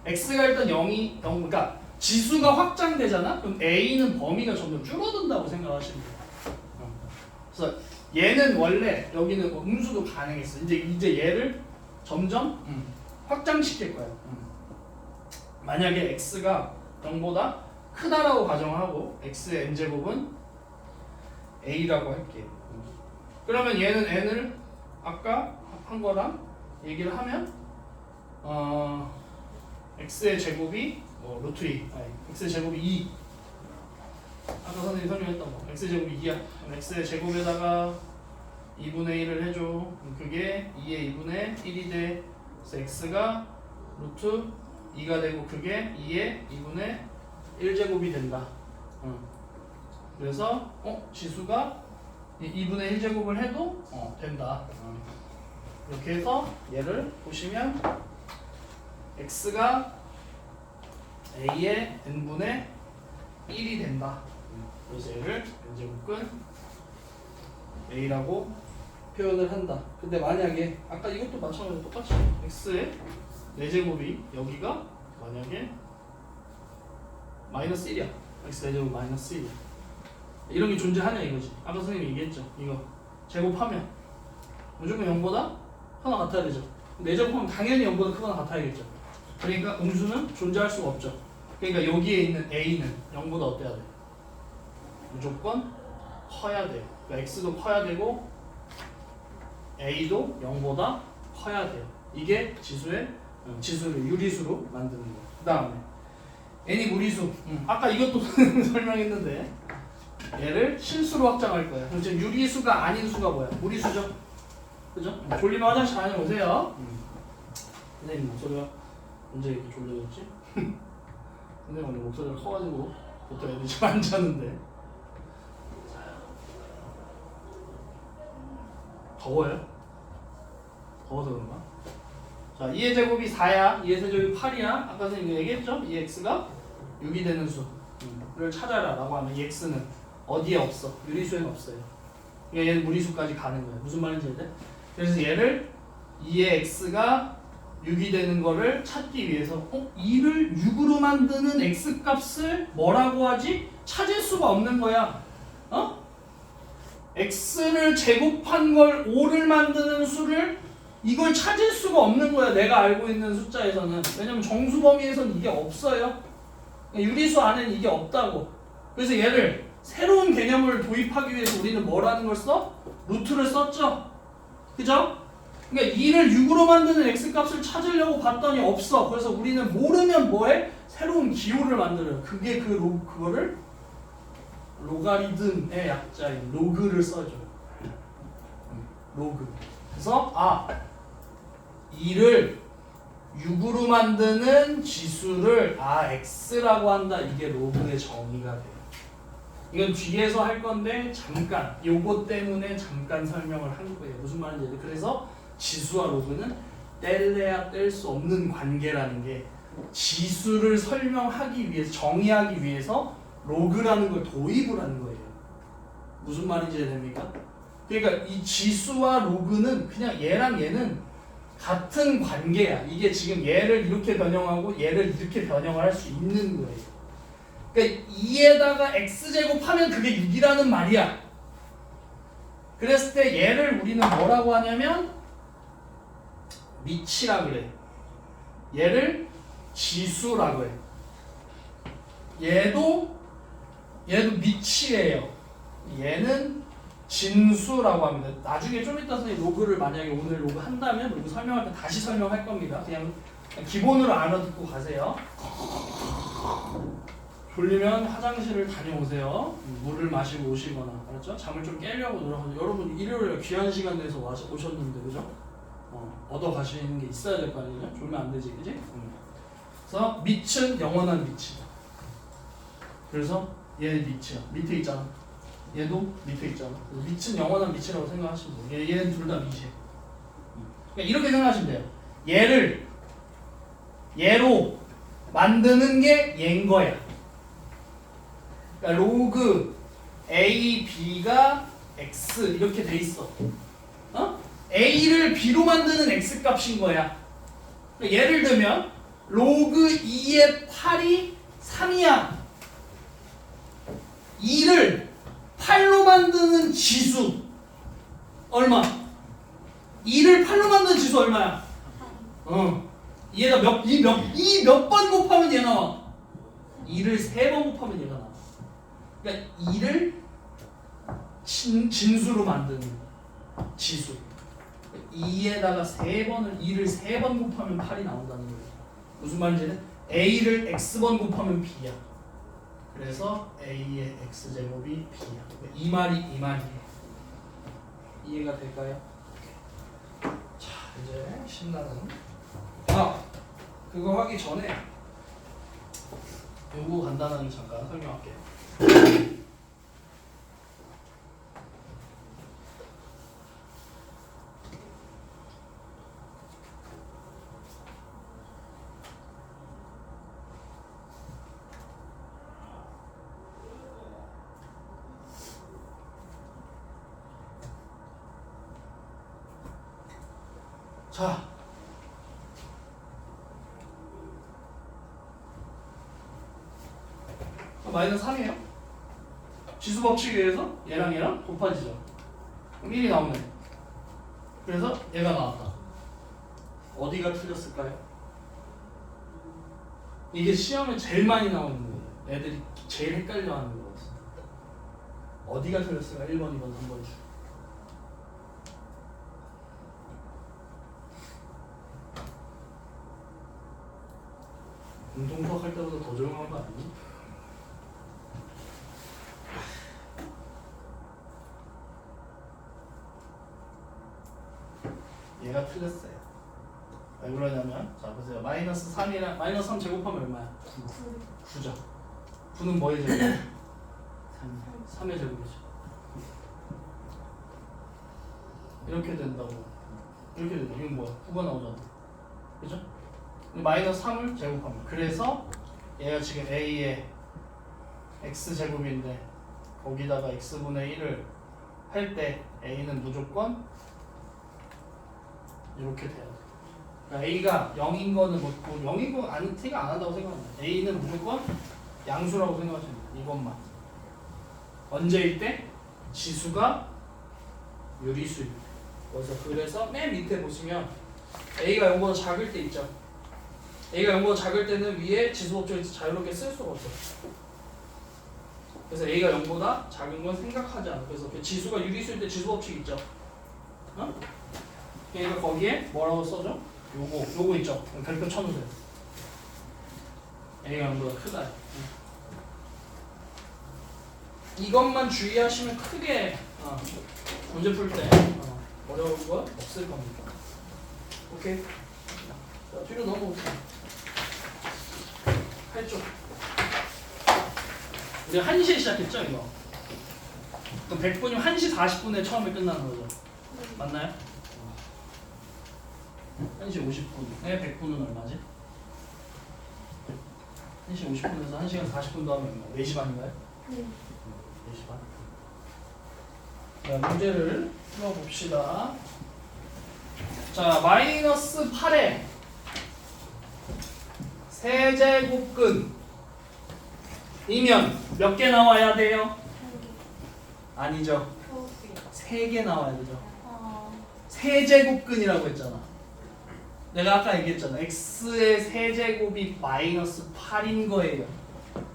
x가 일단 0 그러니까 지수가 확장되잖아? 그럼 a는 범위가 점점 줄어든다고 생각하시면 돼요. 그래서 얘는 원래 여기는 음수도 가능했어. 이제 얘를 점점 확장시킬 거예요. 만약에 x가 0보다 크다라고 가정하고 x의 n제곱은 a라고 할게요. 그러면 얘는 n을 아까 한 거랑 얘기를 하면 x의 제곱이 루트 2 x의 제곱이 2 아까 선생님이 설명했던 거 x의 제곱이 2야. 그럼 x의 제곱에다가 2분의 1을 해줘. 그게 2의 2분의 1이 돼. 그래서 x가 루트 2가 되고 그게 2의 2분의 1제곱이 된다. 그래서 지수가 2분의 1제곱을 해도 된다. 이렇게 해서 얘를 보시면 x가 a의 n분의 1이 된다. 그래서 얘를 n제곱근 a라고 표현을 한다. 근데 만약에 아까 이것도 마찬가지로 똑같이 x의 4제곱이 여기가 만약에 마이너스 1이야. x 4제곱 마이너스 1이야. 이런 게 존재하냐 이거지. 아까 선생님이 얘기했죠. 이거 제곱하면 무조건 0보다 크거나 같아야 되죠. 4제곱하면 당연히 0보다 크거나 같아야겠죠. 그러니까 음수는 존재할 수가 없죠. 그러니까 여기에 있는 a는 0보다 어때야 돼? 무조건 커야 돼요. 그러니까 x도 커야 되고 a도 0보다 커야 돼요. 이게 지수를 유리수로 만드는 거예요. 그 다음에 n이 무리수. 아까 이것도 설명했는데 얘를 실수로 확장할 거예요. 그럼 지금 유리수가 아닌 수가 뭐야? 무리수죠. 그죠? 졸리면 화장실 다녀오세요. 선생님 목소리가 언제 이렇게 졸려졌지? 선생님 원래 목소리가 커가지고 보통 애들이 잘 안 자는데. 더워요? 더워서 그런가? 자, 2의 제곱이 4야. 2의 세제곱이 8이야. 아까 선생님 얘기했죠? 이 x가 6이 되는 수를 찾아라 라고 하면 이 x는 어디에 없어? 유리수에는 없어요. 그러니까 얘는 무리수까지 가는 거야. 무슨 말인지 알지? 그래서 얘를 2의 x가 6이 되는 거를 찾기 위해서 2를 6으로 만드는 x값을 뭐라고 하지? 찾을 수가 없는 거야. x를 제곱한 걸 5를 만드는 수를 이걸 찾을 수가 없는 거야. 내가 알고 있는 숫자에서는. 왜냐면 정수 범위에서는 이게 없어요. 유리수 안에는 이게 없다고. 그래서 얘를 새로운 개념을 도입하기 위해서 우리는 뭐라는 걸 써? 루트를 썼죠. 그죠? 그러니까 2를 6으로 만드는 x값을 찾으려고 봤더니 없어. 그래서 우리는 모르면 뭐해? 새로운 기호를 만들어요. 그게 그거를 로가리즘의 약자인 로그를 써줘요. 로그. 그래서 2를 6으로 만드는 지수를 x라고 한다. 이게 로그의 정의가 돼요. 이건 뒤에서 할 건데 잠깐 요거 때문에 잠깐 설명을 한 거예요. 무슨 말인지. 그래서 지수와 로그는 뗄래야 뗄 수 없는 관계라는 게 지수를 설명하기 위해서 정의하기 위해서 로그라는 걸 도입을 하는 거예요. 무슨 말인지 됩니까? 그러니까 이 지수와 로그는 그냥 얘랑 얘는 같은 관계야. 이게 지금 얘를 이렇게 변형하고 얘를 이렇게 변형을 할 수 있는 거예요. 그러니까 2에다가 x제곱하면 그게 6이라는 말이야. 그랬을 때 얘를 우리는 뭐라고 하냐면 미치라 그래. 얘를 지수라고 해. 얘도 미치예요. 얘는 진수라고 합니다. 나중에 좀 이따 선생님 로그를 만약에 오늘 로그 한다면 로그 설명할 때 다시 설명할 겁니다. 그냥 기본으로 알아듣고 가세요. 졸리면 화장실을 다녀오세요. 물을 마시고 오시거나, 알았죠? 잠을 좀 깨려고 노력하세요. 여러분 일요일에 귀한 시간 내서 오셨는데, 그죠? 얻어 가시는 게 있어야 될 거 아니에요? 졸면 안 되지, 그지? 그래서 밑은 영원한 밑이다. 그래서 얘는 밑이야. 밑에 있잖아. 얘도 밑에 있잖아. 밑은 영원한 밑이라고 생각하시면 돼요. 얘는 둘 다 밑이에요. 그러니까 이렇게 생각하시면 돼요. 얘를 얘로 만드는 게 얘인 거야. 그러니까 로그 A, B가 X 이렇게 돼 있어. A를 B로 만드는 X 값인 거야. 그러니까 예를 들면 로그 2의 8이 3이야. 2를 8로 만드는 지수 얼마? 2를 8로 만드는 지수 얼마야? 얘가 몇 번 곱하면 얘 나와? 2를 3번 곱하면 얘가 나와. 그러니까 2를 진수로 만드는 지수. 2에다가 2를 3번 곱하면 8이 나온다는 거예요. 무슨 말인지는 A를 X번 곱하면 B야. 그래서 A의 X제곱이 B야. 이 말이에요. 이해가 될까요? 자, 이제 신나는 그거 하기 전에 요거 간단하게 잠깐 설명할게요. 자, 마이너스 3이에요. 지수 법칙에 의해서 얘랑 얘랑 곱하지죠. 그럼 1이 나오네. 그래서 얘가 나왔다. 어디가 틀렸을까요? 이게 시험에 제일 많이 나오는 거예요. 애들이 제일 헷갈려하는 거였어. 어디가 틀렸을까요? 1번, 2번, 3번 중. 공통 수학 할 때보다 더 조용한 거 아니니? 얘가 틀렸어요. 왜 그러냐면, 자 보세요. 마이너스 3이랑 마이너스 3 제곱하면 얼마야? 9. 9죠. 9는 뭐의 제곱? 3의 제곱이죠. 이렇게 된다고. 이렇게 된다. 이건 뭐야? 9가 나오잖아. 그죠? 마이너스 3을 제곱합니다. 그래서 얘가 지금 a의 x제곱인데 거기다가 x분의 1을 할 때 a는 무조건 이렇게 돼야 돼. 그러니까 a가 0인 거는 뭐 0인 거 아니 티가 안 한다고 생각합니다. a는 무조건 양수라고 생각하시면 돼요. 이것만. 언제일 때? 지수가 유리수일 때. 그래서 맨 밑에 보시면 a가 0보다 작을 때 있죠. a가 0보다 작을 때는 위에 지수법칙에서 자유롭게 쓸 수가 없어요. 그래서 a가 0보다 작은 건 생각하지 않아. 그래서 그 지수가 유리수일 때 지수법칙 있죠. 어? 그러니까 거기에 뭐라고 써줘? 요거 있죠. 별표 쳐놓으세요. a가 0보다 크다. 이것만 주의하시면 크게 문제 풀 때 어려운 건 없을 겁니다. 오케이? 자, 뒤로 넘어오세요. 8쪽. 우리 1시에 시작했죠, 이거? 그럼 100분이면 1시 40분에 처음에 끝나는 거죠? 맞나요? 1시 50분에 100분은 얼마지? 1시 50분에서 1시간 40분도 하면 얼마? 4시 반인가요?
네.
4시 반. 자, 문제를 풀어봅시다. 자, 마이너스 8에 세제곱근이면 몇 개 나와야 돼요?
1개.
아니죠.
9개.
3개 나와야 되죠. 세제곱근이라고 했잖아. 내가 아까 얘기했잖아. x의 세제곱이 마이너스 8인 거예요.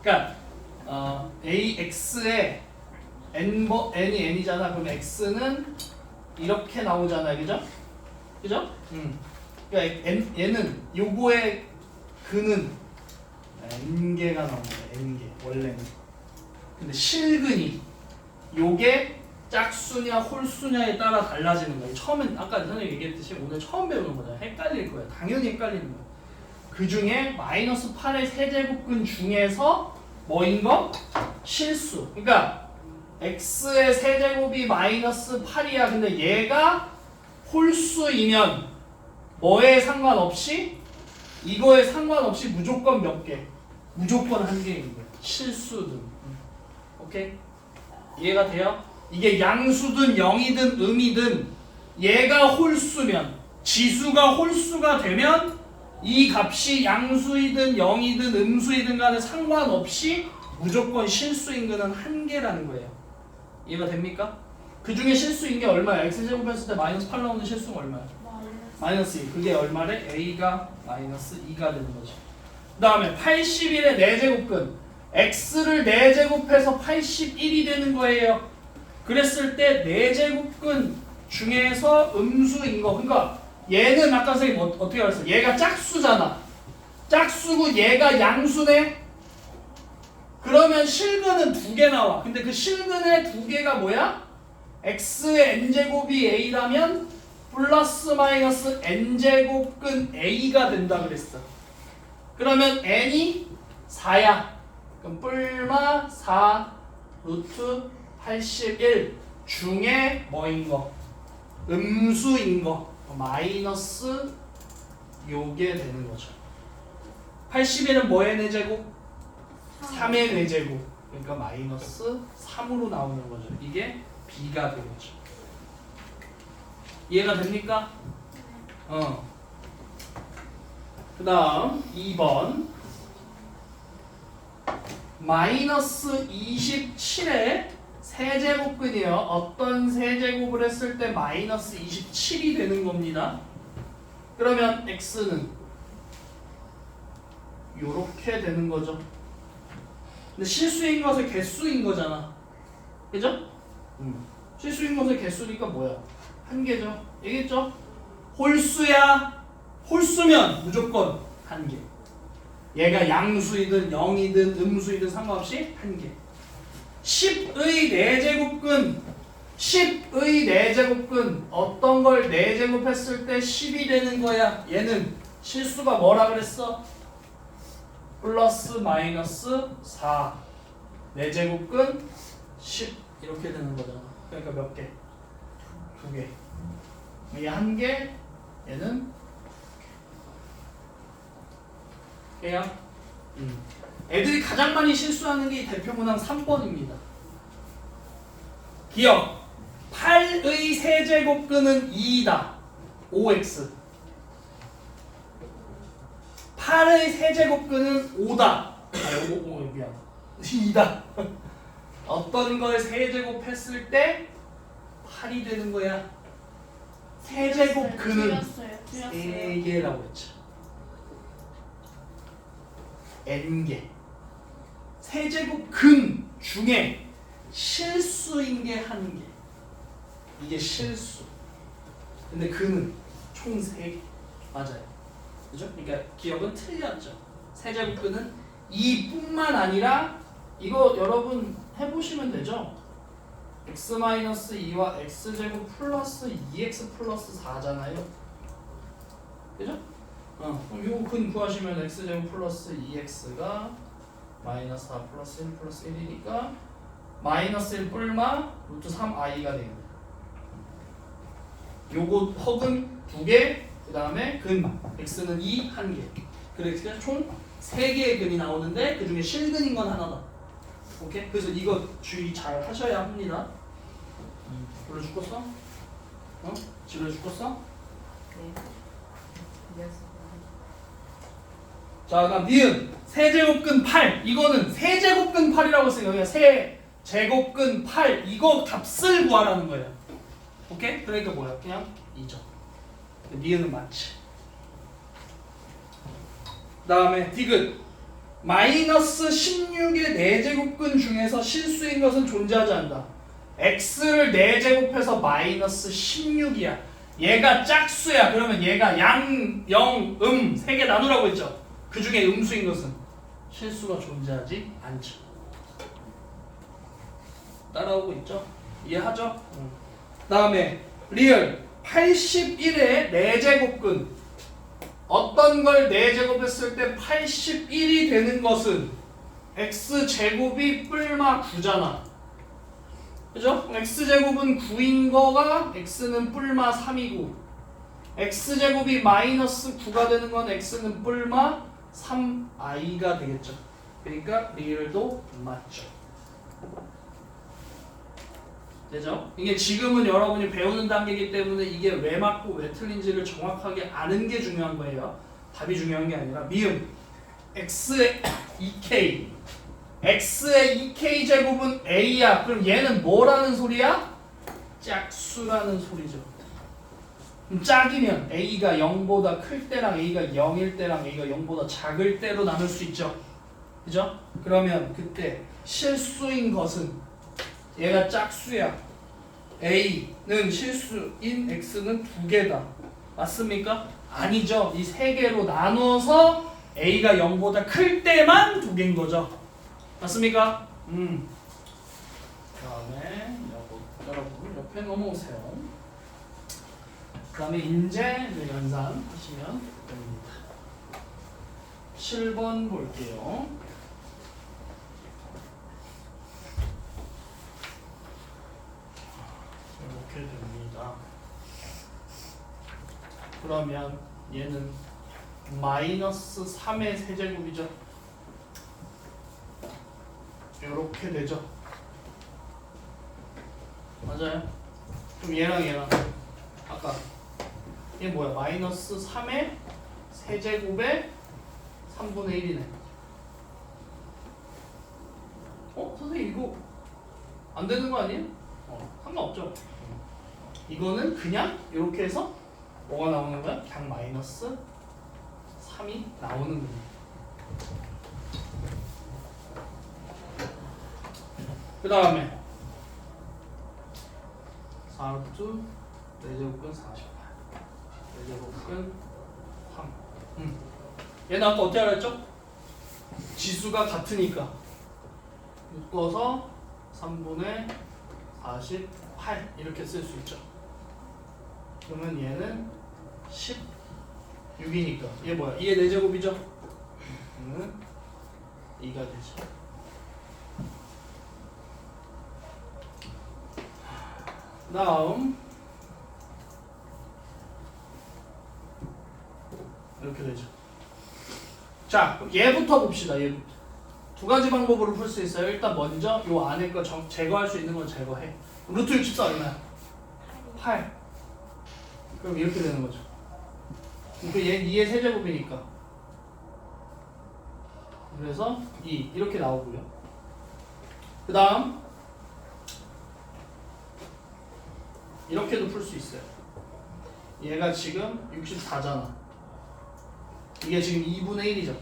그러니까 x의 n이 n이잖아. 그럼 x는 이렇게 나오잖아요. 그죠? 그죠? 그러니까 얘는 요거의 근은 n개가 나옵니다. n개 원래는. 근데 실근이 요게 짝수냐 홀수냐에 따라 달라지는 거예요. 처음엔 아까 선생님이 얘기했듯이 오늘 처음 배우는 거잖아요. 헷갈릴 거예요. 당연히 헷갈리는 거예요. 그 중에 마이너스 8의 세제곱근 중에서 뭐인 거? 실수. 그러니까 x의 세제곱이 마이너스 8이야. 근데 얘가 홀수이면 뭐에 상관없이 이거에 상관없이 무조건 몇 개? 무조건 한 개인 거예요. 실수든. 오케이? 이해가 돼요? 이게 양수든 0이든 음이든 얘가 홀수면 지수가 홀수가 되면 이 값이 양수이든 0이든 음수이든 간에 상관없이 무조건 실수인 거는 한 개라는 거예요. 이해가 됩니까? 그 중에 실수인 게 얼마야? x제곱 했을 때 마이너스 8 나오는 실수가 얼마야? 마이너스 2. 그게 얼마래? a가 마이너스 2가 되는 거죠. 그 다음에 81의 4제곱근 x를 4제곱해서 81이 되는 거예요. 그랬을 때 4제곱근 중에서 음수인 거. 그러니까 얘는 아까 선생님 어떻게 알았어? 얘가 짝수잖아. 짝수고 얘가 양수네. 그러면 실근은 2개 나와. 근데 그 실근의 2개가 뭐야? x의 n제곱이 a라면 플러스 마이너스 n제곱근 a가 된다 그랬어. 그러면 n이 4야. 그럼 뿔마 4 루트 81 중에 뭐인 거? 음수인 거. 마이너스 요게 되는 거죠. 81은 뭐의 4제곱? 3의 4제곱. 그러니까 마이너스 3으로 나오는 거죠. 이게 b가 되겠죠. 이해가 됩니까? 그 다음 2번 마이너스 27의 세제곱근이요. 어떤 세제곱을 했을 때 마이너스 27이 되는 겁니다. 그러면 x는 요렇게 되는 거죠. 근데 실수인 것의 개수인 거잖아. 그죠? 실수인 것의 개수니까 뭐야? 한 개죠. 얘기했죠? 홀수야. 홀수면 무조건 한 개. 얘가 양수이든 0이든 음수이든 상관없이 한 개. 10의 4제곱근 10의 4제곱근 어떤 걸 4제곱 했을 때 10이 되는 거야. 얘는 실수가 뭐라 그랬어? 플러스 마이너스 4 4제곱근 10 이렇게 되는 거잖아. 그러니까 몇 개? 2개. 얘 한 개, 얘는 얘야. 애들이 가장 많이 실수하는 게 이 대표문항 3번입니다. 기억. 8의 세제곱근은 2이다. 5x. 8의 세제곱근은 5다. 미안. 2다. 어떤 걸 세제곱했을 때 8이 되는 거야. 세제곱근은 3개라고 했죠. n개. 세제곱근 중에 실수인 게 1개. 이게 실수. 근데 근은 총 3개. 맞아요. 그죠? 그러니까 기억은 틀렸죠. 세제곱근은 2뿐만 아니라 이거 여러분 해보시면 되죠. x-2와 x제곱 플러스 2x 플러스 4잖아요. 그죠? 그럼 요 근 구하시면 x제곱 플러스 2x가 마이너스 4 플러스 1 플러스 1이니까 마이너스 1 뿔마 루트 3i가 되겠네. 요거 허근 2개, 그 다음에 근 x는 2, 1개. 그래서 총 3개의 근이 나오는데 그 중에 실근인 건 하나다. 오케이? 그래서 이거 주의 잘 하셔야 합니다. 불러 죽었어? 집에 죽었어?
네.
자, 그다음 니은 세제곱근 8. 이거는 세제곱근 8이라고 했어요. 그냥 세제곱근 8 이거 값을 구하라는 거예요. 오케이? 그러니까 뭐야? 그냥 2점. 니은은 맞지. 그 다음에 디귿. 마이너스 16의 4제곱근 중에서 실수인 것은 존재하지 않는다. x를 4제곱해서 마이너스 16이야. 얘가 짝수야. 그러면 얘가 양, 영, 3개 나누라고 했죠. 그 중에 음수인 것은 실수가 존재하지 않죠. 따라오고 있죠? 이해하죠? 그 다음에 리얼 81의 4제곱근. 어떤 걸 4제곱했을 때 81이 되는 것은 x제곱이 뿔마 9잖아. 그죠? x제곱은 9인 거가 x는 뿔마 3이고 x제곱이 마이너스 9가 되는 건 x는 뿔마 3i가 되겠죠. 그러니까 리을도 맞죠. 되죠? 이게 지금은 여러분이 배우는 단계이기 때문에 이게 왜 맞고 왜 틀린지를 정확하게 아는 게 중요한 거예요. 답이 중요한 게 아니라 미음 x의 2k x의 2k 제곱은 a야. 그럼 얘는 뭐라는 소리야? 짝수라는 소리죠. 그럼 짝이면 a가 0보다 클 때랑 a가 0일 때랑 a가 0보다 작을 때로 나눌 수 있죠. 그죠? 그러면 그때 실수인 것은 얘가 짝수야. a는 실수인 x는 2개다. 맞습니까? 아니죠. 이 3개로 나눠서 a가 0보다 클 때만 2개인 거죠. 맞습니까? 다음에 여러분 옆에 넘어오세요. 그 다음에 인재 연산 하시면 됩니다. 7번 볼게요. 이렇게 됩니다. 그러면 얘는 마이너스 3의 세제곱이죠. 이렇게 되죠. 맞아요. 그럼 얘랑 아까 얘 뭐야? 마이너스 3의 세제곱의 3분의 1이네. 선생님 이거 안 되는 거 아니에요? 상관없죠. 이거는 그냥 이렇게 해서 뭐가 나오는 거야? 그냥 마이너스 3이 나오는 거예요. 그 다음에 4루트 4제곱근 48 4제곱근 3 얘는 아까 어떻게 알았죠? 지수가 같으니까 묶어서 3분의 48 이렇게 쓸 수 있죠. 그러면 얘는 16이니까 얘 뭐야? 2의 4제곱이죠? 2가 되죠. 다음 이렇게 되죠. 자, 그럼 얘부터 봅시다. 얘부터. 두 가지 방법으로 풀 수 있어요. 일단 먼저 요 안에 거 제거할 수 있는 건 제거해. 루트 64 얼마야? 8. 그럼 이렇게 되는 거죠. 그러니까 얘 2의 세제곱이니까. 그래서 2 이렇게 나오고요. 그 다음 이렇게도 풀 수 있어요. 얘가 지금 64잖아. 이게 지금 2분의 1이죠.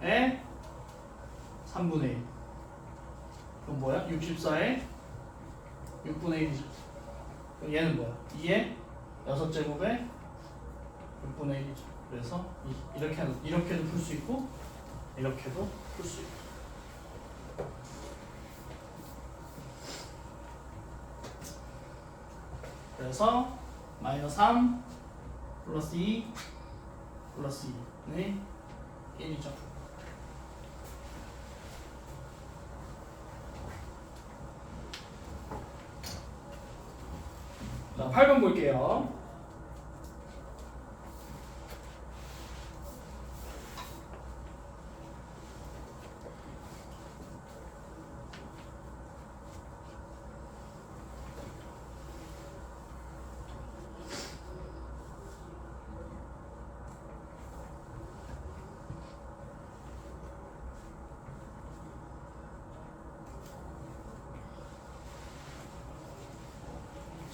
에 3분의 1. 그럼 뭐야? 64에 6분의 1이죠. 그럼 얘는 뭐야? 2의 6제곱에 6분의 1이죠. 그래서 이렇게도 풀 수 있고 이렇게도 풀 수 있고. 그래서 마이너스 3 플러스 2 플러스 2는 1이죠. 자, 8번 볼게요.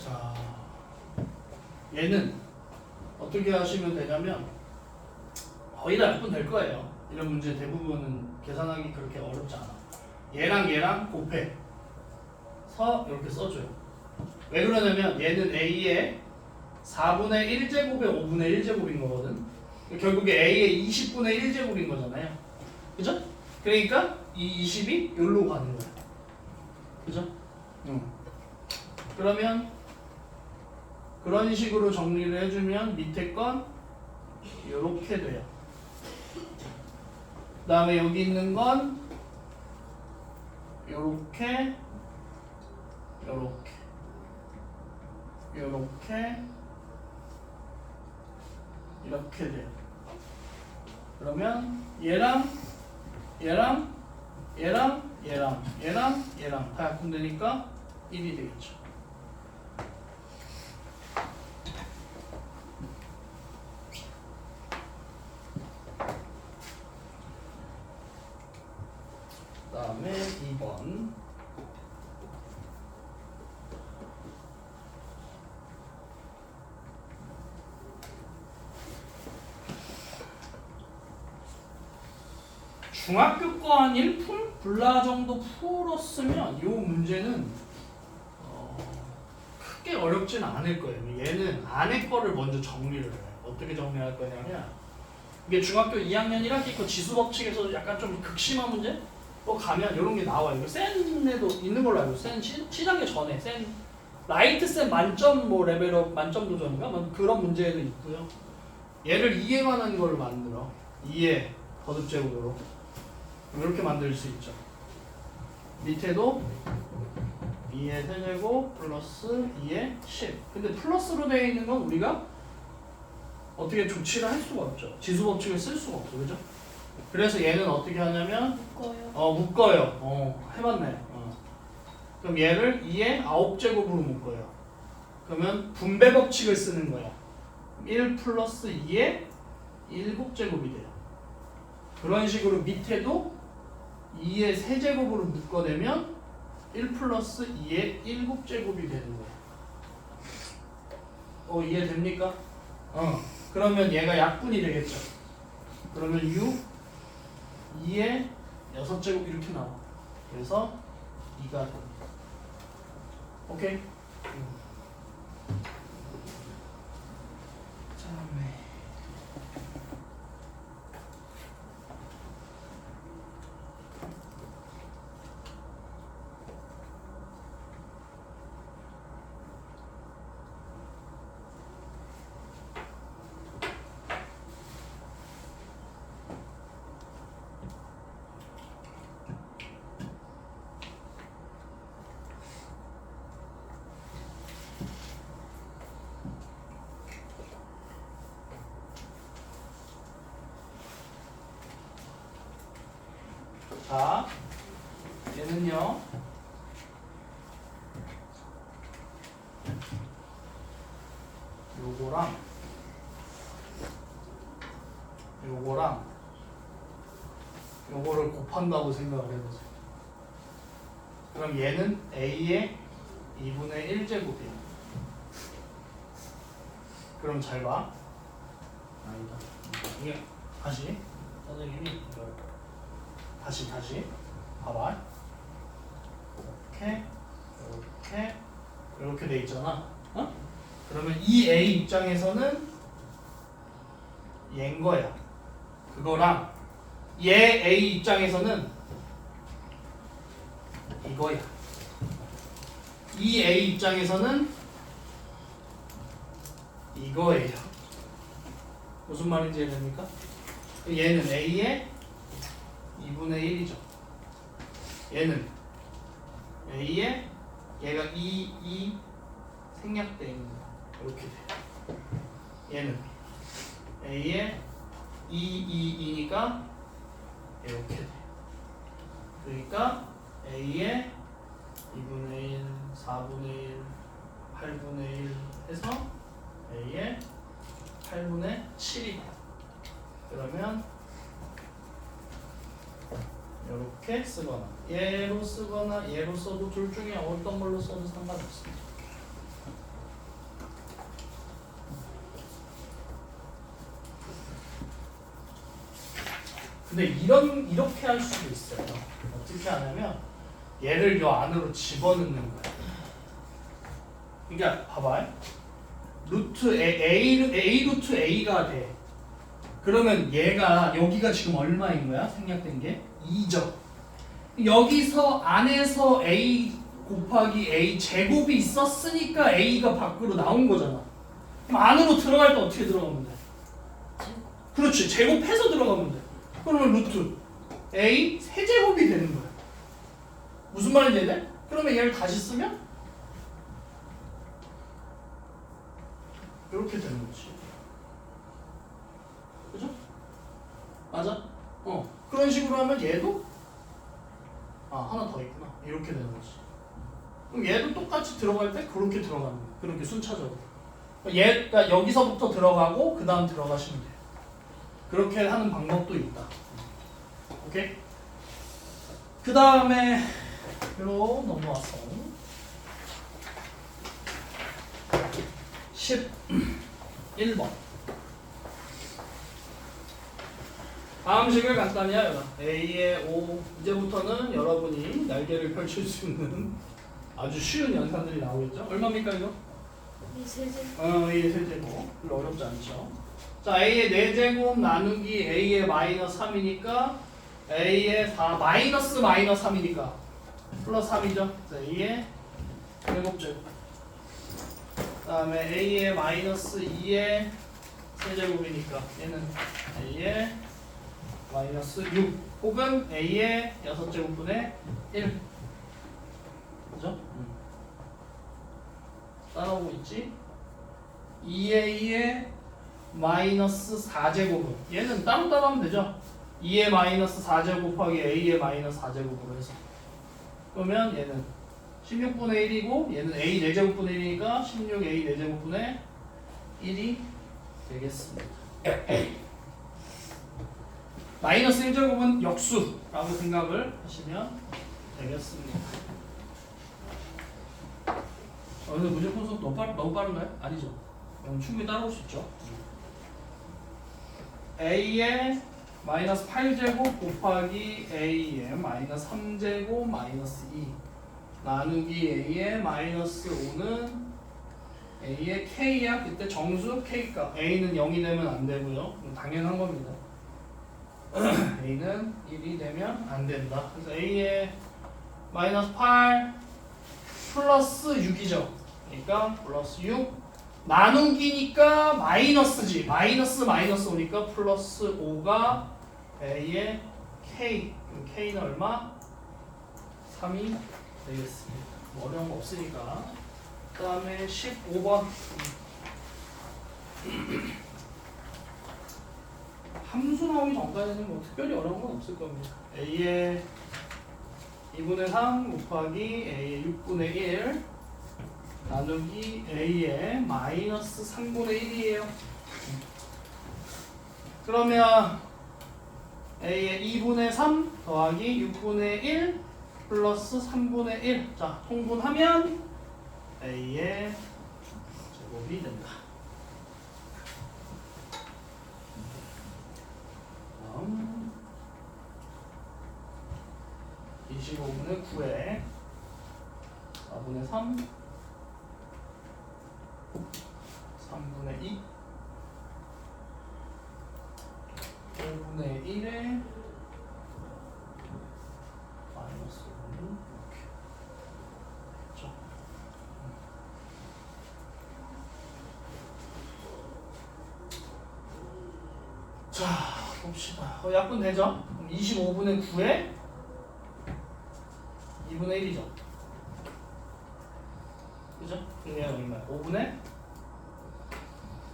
자, 얘는 어떻게 하시면 되냐면 거의 다 몇 분 될 거예요. 이런 문제 대부분은 계산하기 그렇게 어렵지 않아. 얘랑 곱해서 이렇게 써줘요. 왜 그러냐면 얘는 A의 4분의 1제곱의 5분의 1제곱인 거거든. 결국에 A의 20분의 1제곱인 거잖아요. 그죠? 그러니까 이 20이 여기로 가는 거야. 그죠? 그러면 그런 식으로 정리를 해주면 밑에 건 이렇게 돼요. 그 다음에 여기 있는 건 요렇게 이렇게 돼요. 그러면 얘랑 다 약분되니까 1이 되겠죠. 그 다음에 2번 중학교 거 한 1품? 불라 정도 풀었으면 이 문제는 크게 어렵진 않을 거예요. 얘는 안에 거를 먼저 정리를 해요. 어떻게 정리할 거냐면 이게 중학교 2학년 1학기 거 지수 법칙에서 약간 좀 극심한 문제? 가면 이런 게 나와요. 이거 센에도 있는 걸로 알고 있어요. 센 C단계 전에 센 라이트 센 만점 뭐 레벨업 만점 도전인가 뭐 그런 문제도 있고요. 얘를 이해만한 걸로 만들어. 2의 거듭제곱으로 이렇게 만들 수 있죠. 밑에도 2의 세제곱 플러스 2의 10. 근데 플러스로 되어 있는 건 우리가 어떻게 조치를 할 수가 없죠. 지수법칙을 쓸 수가 없죠. 그죠? 그래서 얘는 어떻게 하냐면
묶어요.
묶어요. 해봤네. 그럼 얘를 2의 9제곱으로 묶어요. 그러면 분배 법칙을 쓰는 거야. 1 플러스 2의 7제곱이 돼요. 그런 식으로 밑에도 2의 세제곱으로 묶어내면 1 플러스 2의 7제곱이 되는 거야. 이해됩니까? 그러면 얘가 약분이 되겠죠. 그러면 6, 2의 6제곱 이렇게 나와. 그래서 2가 됩니다. 오케이? 다음에 자, 얘는요. 요거를 곱한다고 생각을 해보세요. 그럼 얘는 A의 2분의 1제곱이에요. 그럼 잘 봐. 아니다. 이게 다시 선생님이 이걸 다시 봐봐. 이렇게 돼 있잖아. 그러면 이 A 입장에서는 얘인 거야. 그거랑 얘 A 입장에서는 이거야. 이 A 입장에서는 이거예요. 무슨 말인지 이해됩니까? 얘는 A의 2분의 1이죠. 얘는 A의 얘가 2 생략돼 있는 거야. 이렇게 돼. 얘는 A의 2이니까 이렇게 돼. 그러니까 A의 2분의 1, 4분의 1, 8분의 1 해서 A의 8분의 7이다. 그러면 이렇게 쓰거나 얘로 쓰거나 얘로 써도 둘 중에 어떤 걸로 써도 상관없습니다. 근데 이렇게 할 수도 있어요. 어떻게 하냐면 얘를 요 안으로 집어넣는 거야. 그러니까 봐봐. 루트 A 루트 A가 돼. 그러면 얘가 여기가 지금 얼마인 거야? 생략된 게 2죠. 여기서 안에서 A 곱하기 A 제곱이 있었으니까 A가 밖으로 나온 거잖아. 그럼 안으로 들어갈 때 어떻게 들어가면 돼? 그렇지. 제곱해서 들어가면 돼. 그러면 루트 A 세제곱이 되는 거야. 무슨 말인지 이해돼? 그러면 얘를 다시 쓰면 이렇게 되는 거지. 그죠? 맞아? 그런 식으로 하면 얘도 하나 더 있구나. 이렇게 되는 거지. 그럼 얘도 똑같이 들어갈 때 그렇게 들어가는 거야. 그렇게 순차적으로. 얘가 여기서부터 들어가고 그 다음 들어가시면 돼요. 그렇게 하는 방법도 있다. 오케이? 그 다음에 로 넘어왔어. 11번. 다음 식을 간단히 하여라. A의 5. 이제부터는 여러분이 날개를 펼칠 수 있는 아주 쉬운 연산들이 나오겠죠? 얼마입니까 이거?
이 세제.
A의 세제곱. 별로 어렵지 않죠? 자, A의 4제곱 나누기 A의 마이너스 3이니까 a의 4 마이너스 3이니까 플러스 3이죠. a의 제곱제곱. 그 다음에 a의 마이너스 2의 세제곱이니까 얘는 a의 마이너스 6 혹은 a의 6제곱분의 1. 그죠? 따라오고 있지? 2a의 마이너스 4제곱은 얘는 따로따로 하면 되죠? 2의 마이너스 4제곱 곱하기 a의 마이너스 4제곱으로 해서 그러면 얘는 16분의 1이고 얘는 a 4제곱분의 1이니까 16a 4제곱분의 1이 되겠습니다. 마이너스 1제곱은 역수라고 생각을 하시면 되겠습니다. 근데 무조건 수업 너무 빠른가요? 아니죠. 충분히 따라올 수 있죠. a의 마이너스 8제곱 곱하기 a의 마이너스 3제곱 마이너스 2 나누기 a의 마이너스 5는 a의 k야. 그때 정수 k값 a는 0이 되면 안 되고요. 당연한 겁니다. a는 1이 되면 안 된다. 그래서 a의 마이너스 8 플러스 6이죠. 그러니까 플러스 6 나누기니까 마이너스지. 마이너스 마이너스 오니까 플러스 5가 a의 k. k는 얼마? 3이 되겠습니다. 뭐 어려운 거 없으니까. 그 다음에 15번. 함수 나오기 전까지는 뭐 특별히 어려운 건 없을 겁니다. a의 2분의 3 곱하기 a의 6분의 1 나누기 a의 마이너스 3분의 1이에요. 그러면 a의 2분의 3 더하기 6분의 1 플러스 3분의 1. 자, 통분하면 a의 제곱이 된다. 다음 25분의 9에 4분의 3 3분의 2 5분의 1에 마이너스 5는 이렇게 그렇죠? 자 봅시다. 약분 되죠? 25분의 9에 2분의 1이죠. 그죠? 얘는 얼마야? 5분의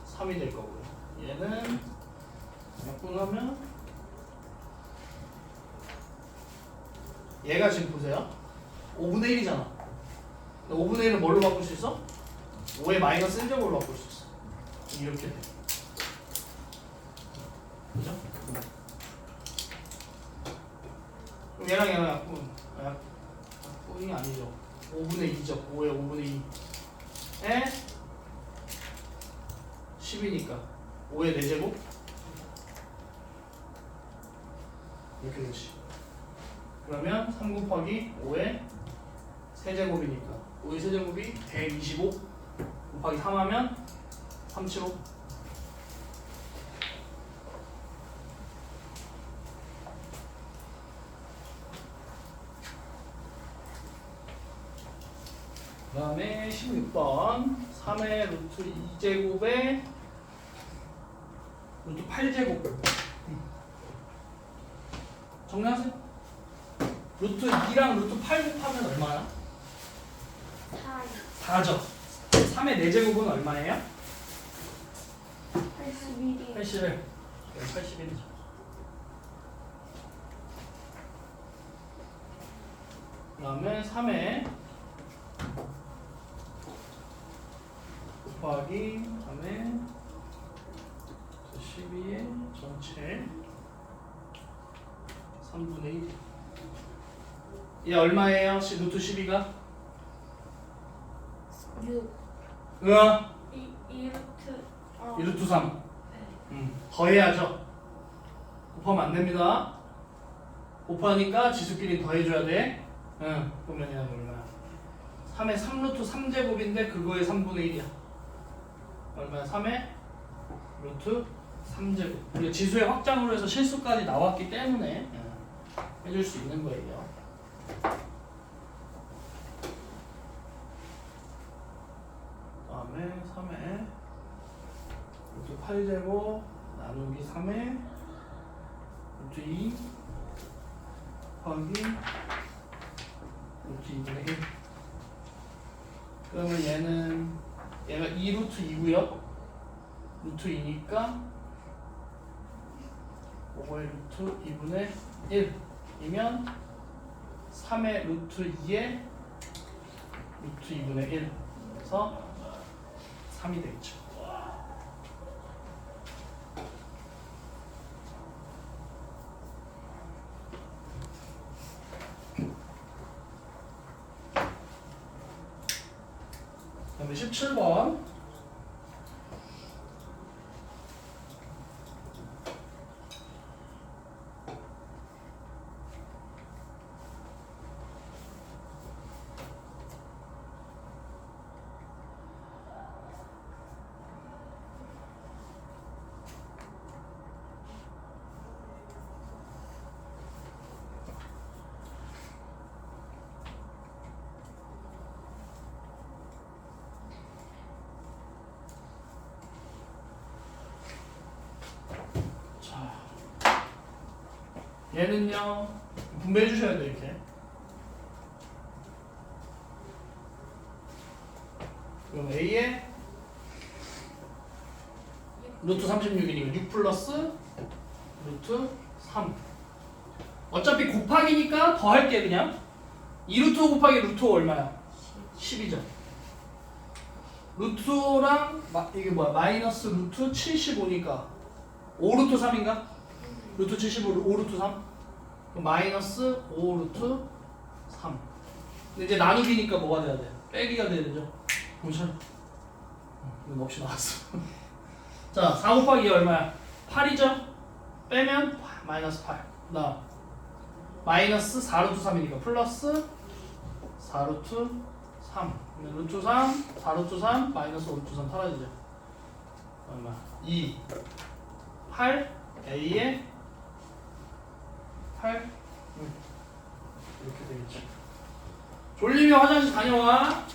3이 될 거고요. 얘는 약분하면 얘가 지금 보세요. 5분의 1이잖아. 5분의 1은 뭘로 바꿀 수 있어? 5의 마이너스 1제곱으로 바꿀 수 있어. 이렇게 돼. 그죠? 그럼 얘랑 약분. 약분이 아니죠. 5분의 2죠. 5의 5분의 2에 10이니까 5의 4제곱 이렇게 되지. 그러면 3 곱하기 5의 세제곱이니까 5의 세제곱이 125 곱하기 3 하면 375. 그 다음에 16번 3의 루트 2제곱에 루트 8제곱 정리하세요. 루트 2랑 루트 8 곱하면 얼마야? 4죠. 3의 4제곱은 얼마예요?
81이
81. 81이죠. 그 다음에 3의 곱하기 3의 12의 전체 3분의 1. 얘 얼마예요? 루트 12가?
6
으아
2루트
1루트 3.
네.
더해야죠. 곱하면 안 됩니다. 곱하니까 지수끼리 더해줘야 돼. 그러면 얘는 얼마야? 3의 3루트 3제곱인데 그거의 3분의 1이야. 얼마야? 3의 루트 3제곱. 우리가 지수의 확장으로 해서 실수까지 나왔기 때문에 해줄 수 있는 거예요. 다음에 3에 루트 8제곱 나누기 3에 루트 2 더하기 루트 2분의 1. 그러면 얘가 2루트 2고요. 루트 2니까 5의 루트 2분의 1이면 3의 루트 2의 루트 2분의 1. 그래서 3이 되겠죠. 그다음에 17번. 얘는요 분배해 주셔야 돼요. 이렇게 그럼 A에 루트 36이니까 6 플러스 루트 3. 어차피 곱하기니까 더 할게. 그냥 2루트 5 곱하기 루트 5 얼마야? 10이죠. 루트랑 이게 뭐야? 마이너스 루트 75니까 5루트 3인가? 루트 75, 5루트 3? 그럼 마이너스 5루트 3. 근데 이제 나누기니까 뭐가 돼야 돼? 빼기가 돼야 되죠? 보셔. 이건 없이 나왔어. 자, 4 곱하기 2 얼마야? 8이죠? 빼면 마이너스 8. 나 마이너스 4루트 3이니까 플러스 4루트 3. 루트 3, 4루트 3, 마이너스 5루트 3 사라지죠? 얼마? 2, 8, A에 8 이렇게 되겠죠. 졸리면 화장실 다녀와.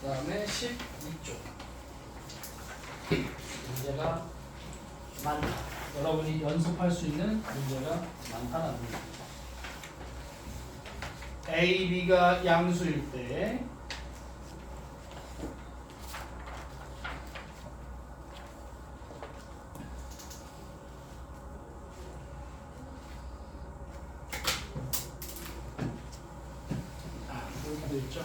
그 다음에 12쪽 문제가 많다. 여러분이 연습할 수 있는 문제가 많다는 겁니다. A, B가 양수일 때 이렇게 돼 있죠.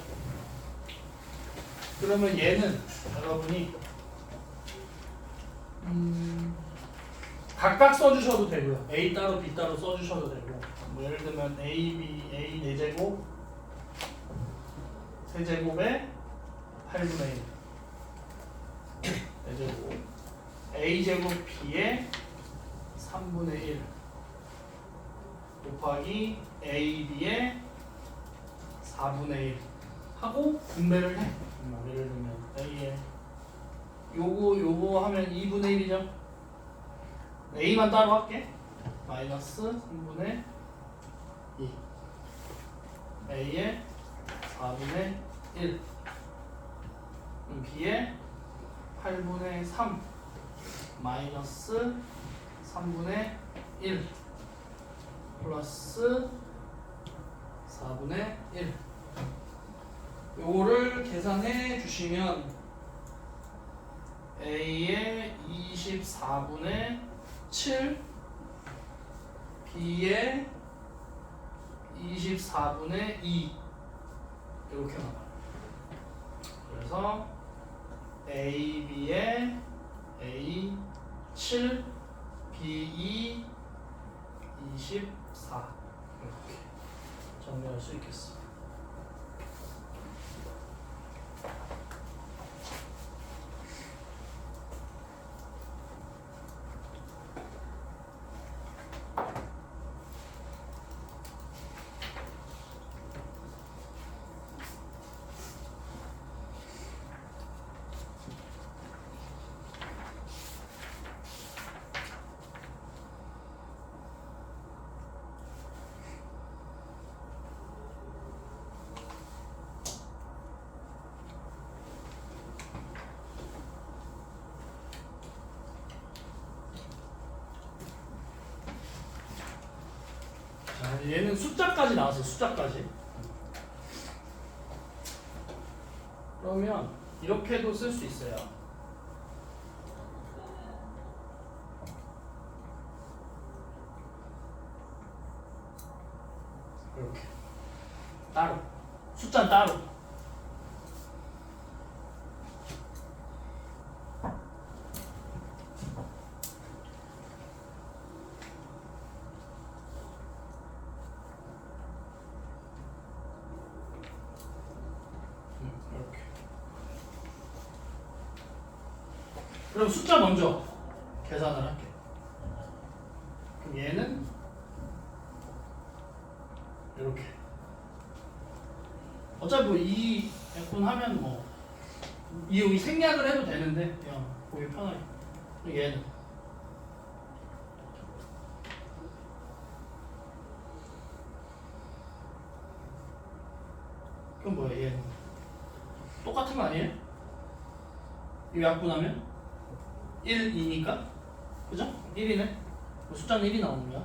그러면 얘는 여러분이 각각 써주셔도 되고요. A 따로 B 따로 써주셔도 되고, 뭐 예를 들면 A, B, A 4제곱 세제곱에 8분의 1 4제곱 A제곱 B에 3분의 1 곱하기 A, B에 4분의 1 하고 분배를 해. 예를 들면 A에 요거 하면 2분의 1이죠. A만 따로 할게. 마이너스 3분의 2 A에 4분의 1 B에 8분의 3 마이너스 3분의 1 플러스 4분의 1. 요거를 계산해 주시면 A에 24분의 7 B에 24분의 2 이렇게 나와요. 그래서 A, B에 A 7 B 2 24 이렇게 정리할 수 있겠습니다. 자, 얘는 숫자까지 나왔어요. 숫자까지. 그러면 이렇게도 쓸 수 있어요. 이렇게 따로 숫자는 따로. 이렇게. 그럼 숫자 먼저 계산을 할게. 그럼 얘는 이렇게. 어차피 뭐이 약분 하면 뭐 이 생략을 해도 되는데 그냥 보기 편하게. 얘는 그럼 뭐야 얘는 똑같은 거 아니에요? 이 약분하면 1, 2니까 그죠? 1이네. 숫자는 1이 나오는 거야.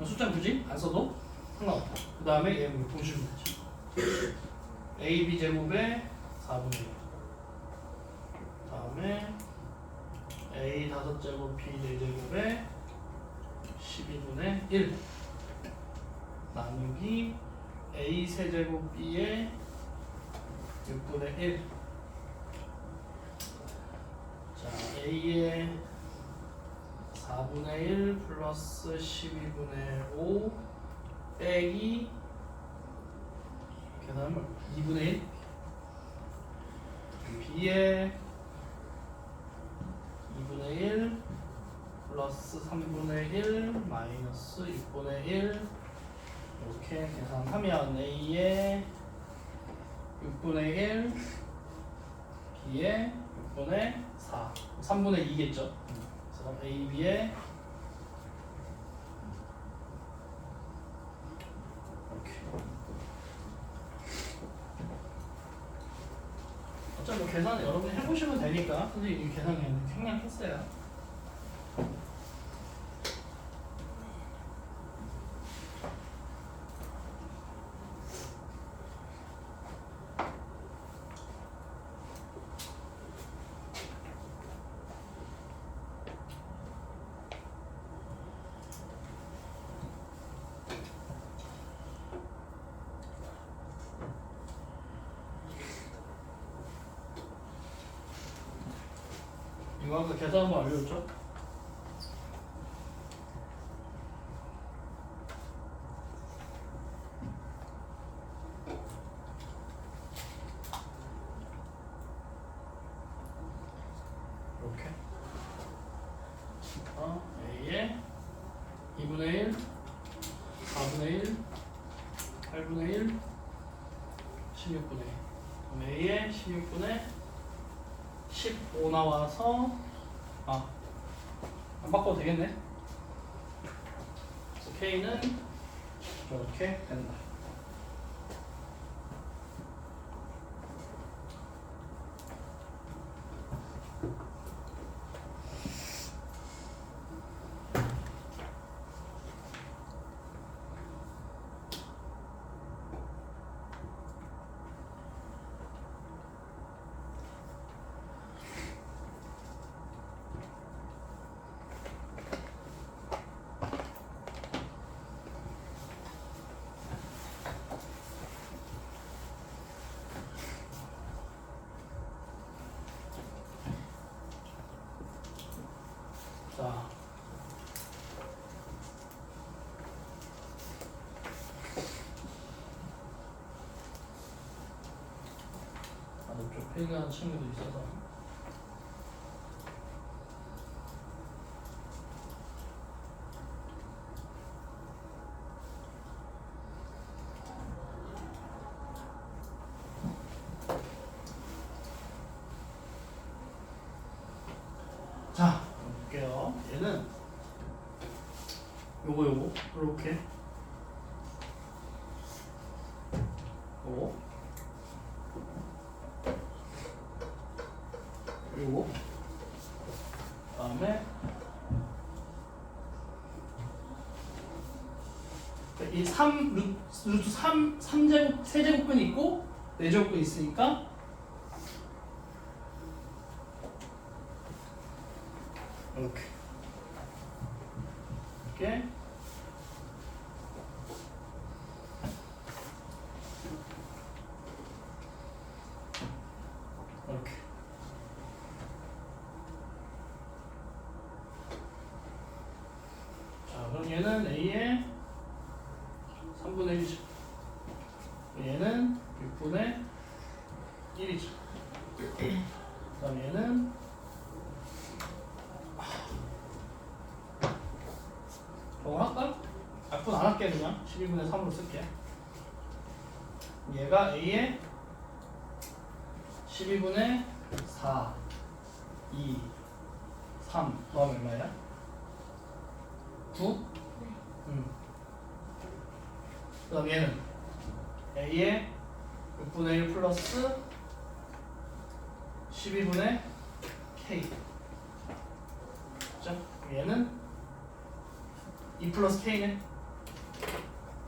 숫자는 굳이 안 써도 상관없다. 그 다음에 얘 보시면 되지. AB 제곱에 4분의 1. 다음에 A 5제곱 B 4제곱에 12분의 1 나누기 A 세제곱 B에 6분의 1. 자, A의 4분의 1 플러스 12분의 5 빼기 계산하면 2분의 1. B의 2분의 1 플러스 3분의 1 마이너스 6분의 1 이렇게 계산하면 A의 6분의 1 B의 6분의 4 3분의 2겠죠. 그래서 AB의 이렇게. 어차피 뭐 계산 여러분이 해보시면 되니까 선생님이 계산 그냥 생략했어요. 이거 아까 계산 한번 알려줬죠? 이렇게 A의 2분의 1 4분의 1 8분의 1 16분의 1 그럼 A의 16분의 15 나와서 안 바꿔도 되겠네. 그래서 K는 이렇게 된다. 자, 좀 필기하는 친구도 있어서 자, 볼게요. 얘는 요거 이렇게 요거 다음에 이 3, 루트 3제곱, 세제곱근이 있고 4제곱근이 있으니까 이렇게 이렇게 이렇게 자 그럼 얘는 A의 3분의 1이죠. 얘는 6분의 1이죠. 그 다음 얘는 저거 할까? 약분 안 할게 그냥 12분의 3으로 쓸게. 얘가 A의 12분의 4 2 3 더하면 얼마야? 9? 응. 그 다음 얘는 A의 6분의 1 플러스 12분의 K 그죠? 얘는 2 플러스 K네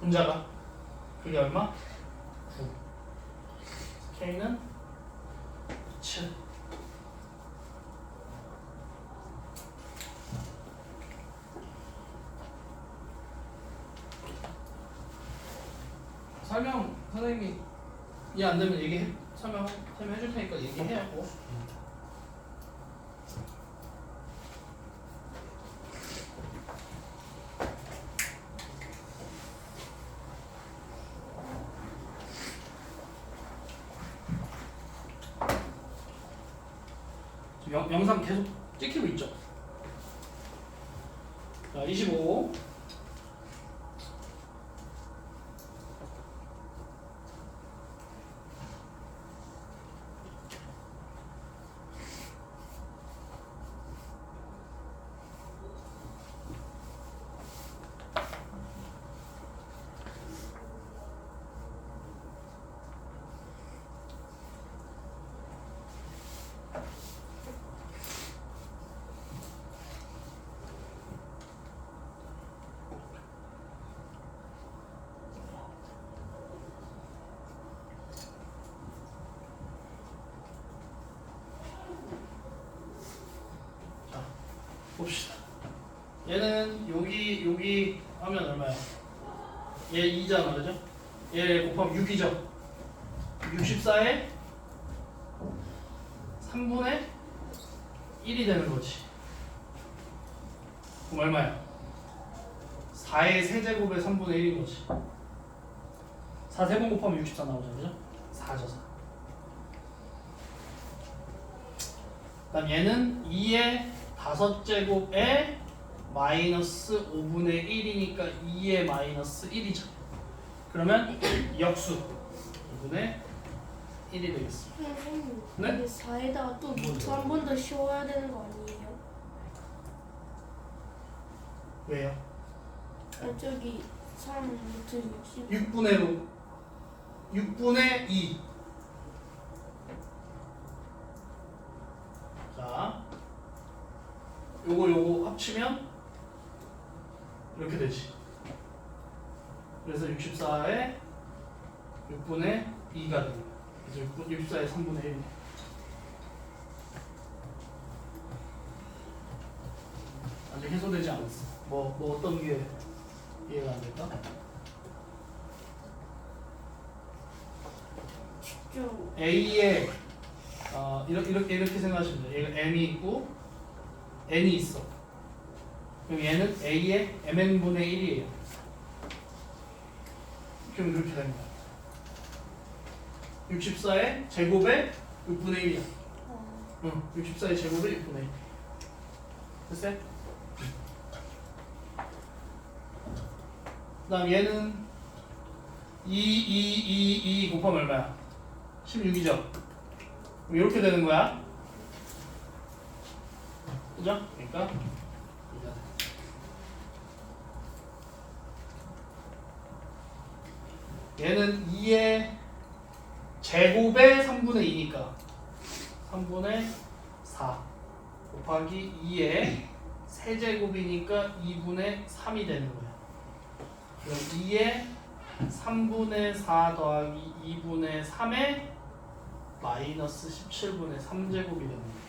분자가 그게 얼마? 9 K는 7 설명 선생님이 이해 안 되면 얘기해 설명해 줄 테니까 얘기해야고. 영상 계속 찍히고 있죠. 자, 25. 봅시다. 얘는 여기 하면 얼마야? 얘 2잖아, 그죠? 얘 곱하면 6이죠? 64에 3분의 1이 되는 거지. 그럼 얼마야? 4의 세제곱의 3분의 1인 거지. 4 세 번 곱하면 64 나오잖아, 그죠? 4죠, 4. 그 다음 얘는 2의 5제곱에 마이너스 5분의 1이니까 2의 마이너스 1이죠. 그러면 역수 5분의 1이 되겠습니다.
선생님,
네?
이게 4에다가 또 루트 한 번 더 씌워야 되는 거 아니에요?
왜요?
아, 저기 3 루트 60.
6분의 2. 자, 요거 합치면 이렇게 되지. 그래서 64에 6분의 2가 됩니다. 그래서 64에 3분의 1. 아직 해소되지 않았어. 뭐 어떤 게 이해가 안 될까?
쉽죠.
A에 이렇게 생각하시면 돼요. 얘가 M이 있고 N이 있어. 그럼 얘는 A의 Mn분의 1이에요. 그럼 이렇게 됩니다. 64의 제곱에 6분의 1이야. 응, 64의 제곱에 6분의 1. 됐어요? 그 다음 얘는 2 곱하면 얼마야? 16이죠? 그럼 이렇게 되는 거야. 그죠? 그러니까 얘는 2의 제곱의 3분의 2니까 3분의 4 곱하기 2의 세제곱이니까 2분의 3이 되는 거야. 그럼 2의 3분의 4 더하기 2분의 3의 마이너스 17분의 3제곱이 됩니다.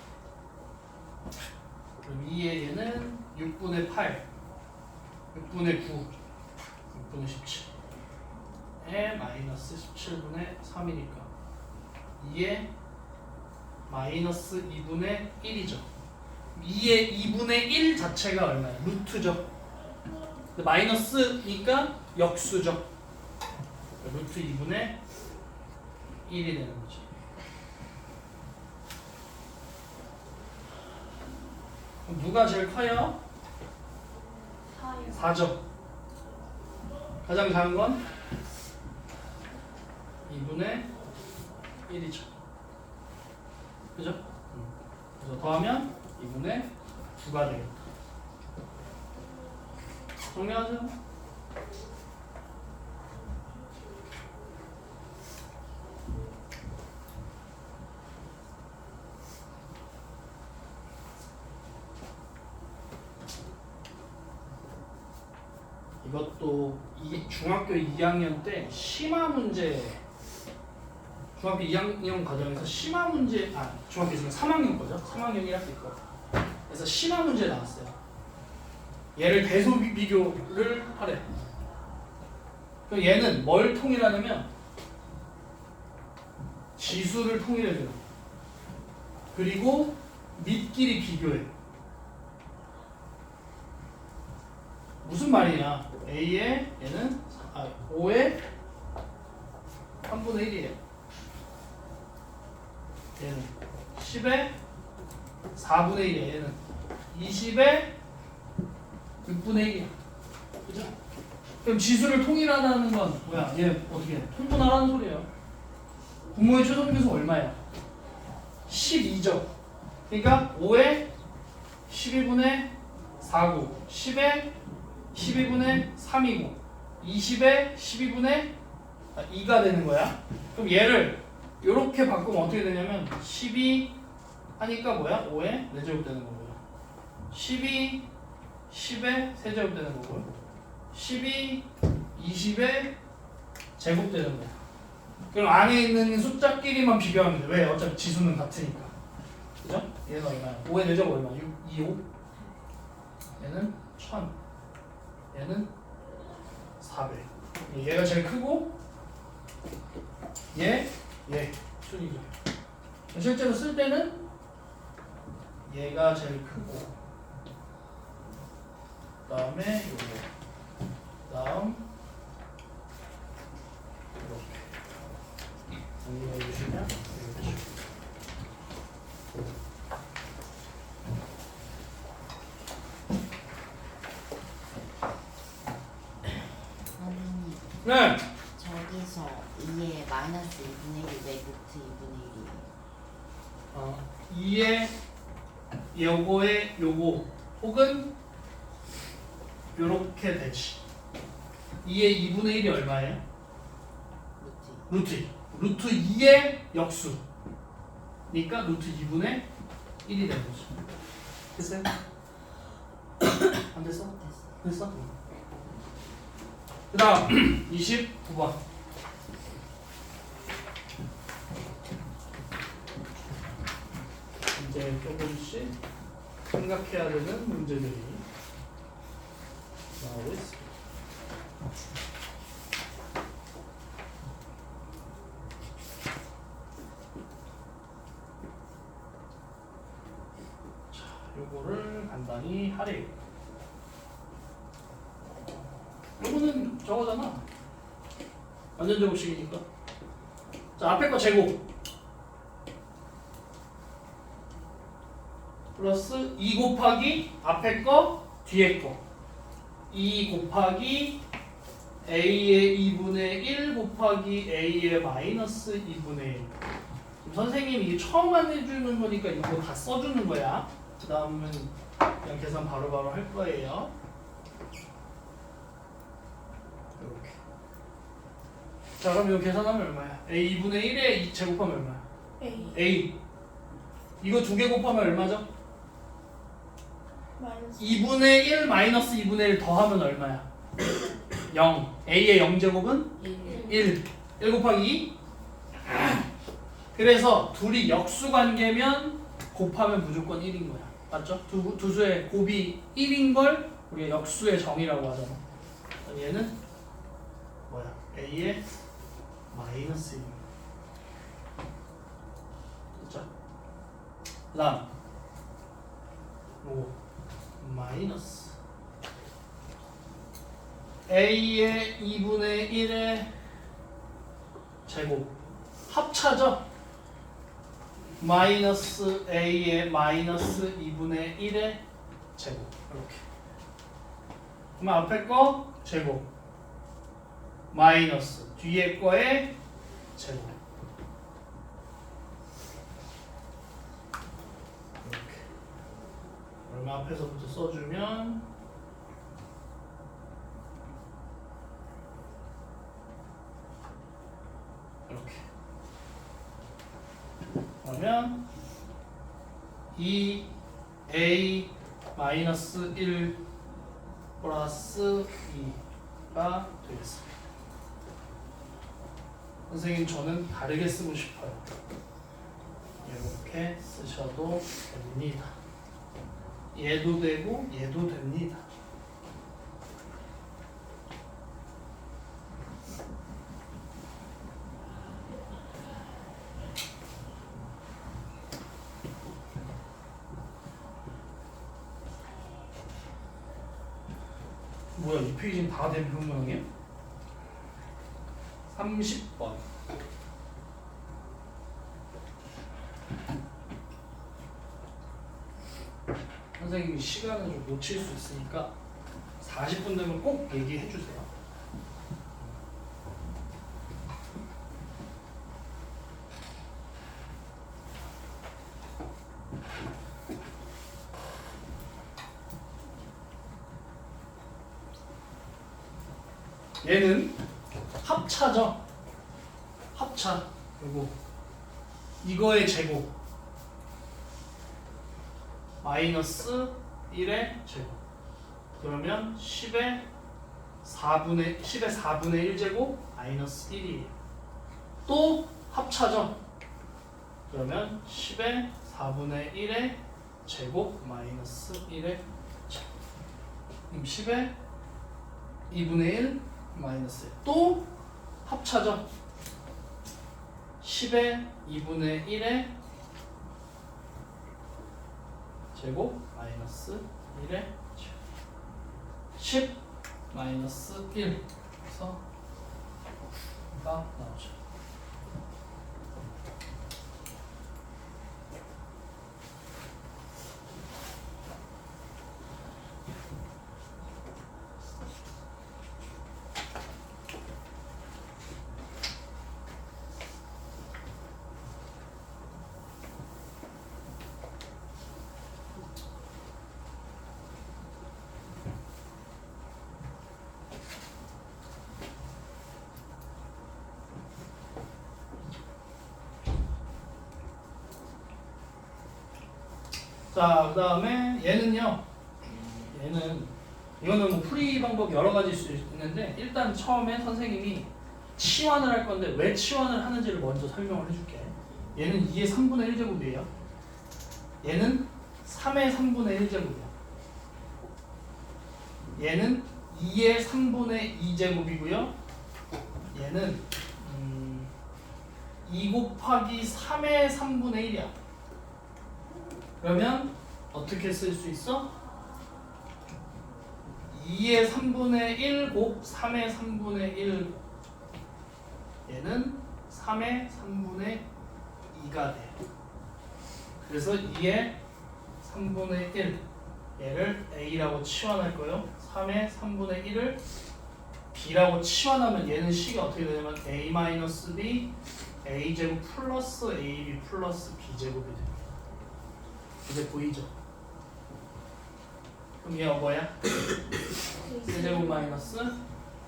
그럼 2의 얘는 6분의 8, 6분의 9, 6분의 17에 마이너스 17분의 3이니까 2의 마이너스 2분의 1이죠. 2의 2분의 1 자체가 얼마야? 루트죠. 근데 마이너스니까 역수죠. 루트 2분의 1이 되는 거죠. 그럼 누가 제일 커요?
4요.
4죠. 가장 작은 건 2분의 1이죠. 그죠? 그래서 더하면 2분의 9가 되겠다. 정리하세요. 이것도 중학교 2학년 때 심화 문제, 중학교 2학년 과정에서 심화 문제, 중학교 있으면 3학년 거죠? 3학년 1학기 거. 그래서 심화 문제 나왔어요. 얘를 대소 비교를 하래. 그럼 얘는 뭘 통일하냐면 지수를 통일해줘요. 그리고 밑끼리 비교해. 무슨 말이냐? A의 얘는 5의 3분의 1이에요. 얘는 10의 4분의 1이에요. 얘는 20의 6분의 1이야. 그죠? 그럼 지수를 통일하라는 건 뭐야? 얘 어떻게 해? 통분하라는 소리예요. 분모의 최소비교수 얼마예요? 12죠. 그러니까 5의 12분의 4고 10의 12분의 3이고 20의 12분의 2가 되는 거야. 그럼 얘를 이렇게 바꾸면 어떻게 되냐면 12 하니까 뭐야? 5의 4제곱 되는 거고요. 12 10의 세제곱 되는 거고요. 12 20의 제곱 되는 거야. 그럼 안에 있는 숫자끼리만 비교하면 돼. 왜? 어차피 지수는 같으니까. 그죠? 얘는 얼마야? 5의 4제곱 얼마? 6, 2, 5. 얘는 1000. 얘는 400. 얘가 제일 크고 얘 순이죠. 실제로 쓸 때는 얘가 제일 크고 그다음에 요거 그다음 이렇게 정리해 주시면 되겠죠.
선생님,
네.
저기서 2에 마이너스 2분의 1이 왜 루트 2분의 1이에요?
2의 요거에 요거 혹은 요렇게 되지. 2의 2분의 1이 얼마예요?
루트
루트 2의 역수. 그러니까 루트 2분의 1이 되는 거죠. 됐어요? 안 됐어? 됐어? 그 다음 29번. 이제 조금씩 생각해야 되는 문제들이 나오고 있습니다. 자, 요거를 간단히 하래요. 요거는 저거잖아. 완전 제곱식이니까. 자, 앞에 거 제곱. 플러스 2 곱하기 앞에 거 뒤에 거 2 곱하기 a의 2분의 1 곱하기 a의 마이너스 2분의 1. 선생님이 이게 처음 안내주는 거니까 이거 다 써주는 거야. 그 다음은 그냥 계산 바로바로 할 거예요. 이렇게. 자, 그럼 이거 계산하면 얼마야? a 2분의 1에 제곱하면 얼마야? a. 이거 두 개 곱하면 얼마죠?
마이너스
2분의 1 마이너스 2분의 1 더하면 얼마야? 0. A의 0제곱은
1.
1. 1 곱하기 2. 그래서 둘이 역수관계면 곱하면 무조건 1인 거야. 맞죠? 두 수의 곱이 1인 걸 우리가 역수의 정의라고 하잖아. 그럼 얘는 뭐야? A의 마이너스 1. 그렇죠? 그 다음 요거 마이너스 A의 2분의 1의 제곱 합차죠? 마이너스 A의 마이너스 2분의 1의 제곱 이렇게. 그러면 앞에 거 제곱 마이너스 뒤에 거의 제곱 이렇게. 그러면 앞에서부터 써주면 이렇게. 그러면 2a 마이너스 1 플러스 2가 되겠습니다. 선생님 저는 다르게 쓰고 싶어요. 이렇게 쓰셔도 됩니다. 얘도 되고 얘도 됩니다. 뭐야 이 페이지는 다 대표 모양이야? 30번 선생님이 시간을 좀 놓칠 수 있으니까 40분 되면 꼭 얘기해 주세요. 얘는 합차죠. 합차. 그리고 이거의 제곱 마이너스 1의 제곱. 그러면 10의 4분의 1제곱 마이너스 1이에요. 또 합차죠. 그러면 10의 4분의 1의 제곱 마이너스 1의 제곱. 그럼 10의 2분의 1 마이너스 1. 또 합차죠. 10의 2분의 1의 제곱 마이너스 1의 제곱. 10 마이너스 1 그래서 가 나오죠. 자, 그 다음에 얘는요. 이거는 뭐 풀이 방법 여러 가지일 수 있는데 일단 처음에 선생님이 치환을 할 건데 왜 치환을 하는지를 먼저 설명을 해줄게. 얘는 2의 3분의 1제곱이에요. 얘는 3의 3분의 1제곱이야. 얘는 2의 3분의 2제곱이고요. 얘는 2 곱하기 3의 3분의 1이야. 그러면 어떻게 쓸 수 있어? 2의 3분의 1 곱 3의 3분의 1 얘는 3의 3분의 2가 돼. 그래서 2의 3분의 1 얘를 A라고 치환할 거예요. 3의 3분의 1을 B라고 치환하면 얘는 식이 어떻게 되냐면 A-B A제곱 플러스 AB 플러스 B제곱이 됩니다. 이제 보이죠? 그럼 얘가 뭐야? 세제곱 마이너스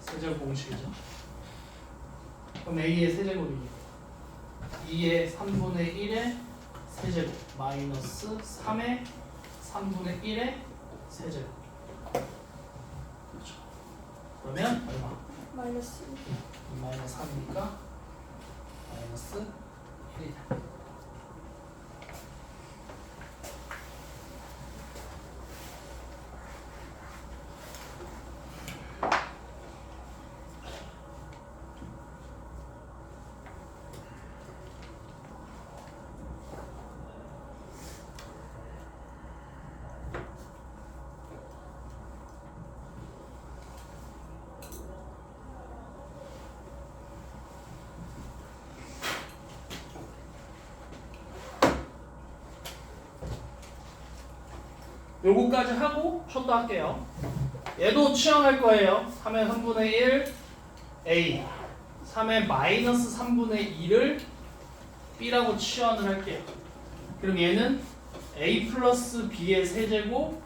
세제곱 공식이죠. 그럼 A의 세제곱이니까 2의 3분의 1의 세제곱 마이너스 3의 3분의 1의 세제곱. 그렇죠. 그러면 얼마?
마이너스
2 마이너스 3이니까 마이너스 1이다. 요거까지 하고 표도 할게요. 얘도 치환할 거예요. 3의 3분의 1 A 3의 마이너스 3분의 2를 B라고 치환을 할게요. 그럼 얘는 A 플러스 B의 세제곱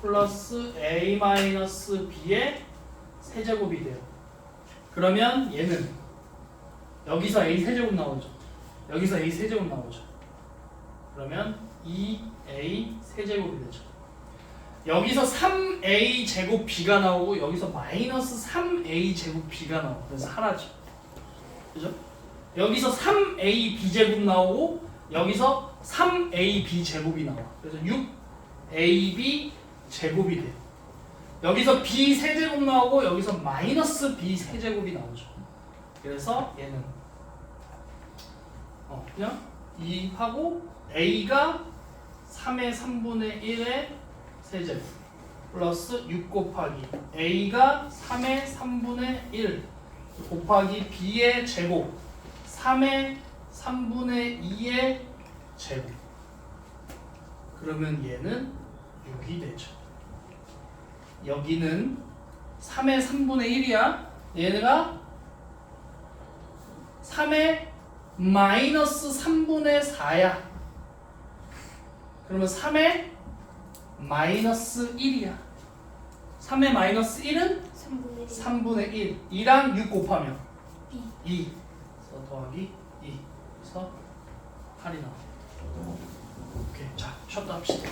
플러스 A 마이너스 B의 세제곱이 돼요. 그러면 얘는 여기서 A 세제곱 나오죠. 여기서 A 세제곱 나오죠. 그러면 2A 세제곱이 되죠. 여기서 3A 제곱 B가 나오고 여기서 마이너스 3A 제곱 B가 나오고 그래서 하나죠. 그죠? 여기서 3A B 제곱 나오고 여기서 3A B 제곱이 나와. 그래서 6AB 제곱이 돼요. 여기서 B 세제곱 나오고 여기서 마이너스 B 세제곱이 나오죠. 그래서 얘는 그냥 2 하고 A가 3의 3분의 1의 세제곱 플러스 6 곱하기 A가 3의 3분의 1 곱하기 B의 제곱 3의 3분의 2의 제곱. 그러면 얘는 6이 되죠. 여기는 3의 3분의 1이야. 얘가 3의 마이너스 3분의 4야. 그러면 3의 마이너스 1이야. 3의 마이너스 1은
3분의 1
3분의 1. 2랑 6 곱하면
2
2. 그래서 더하기 2. 그래서 8이 나와. 오케이. 자, 쉬었다 합시다.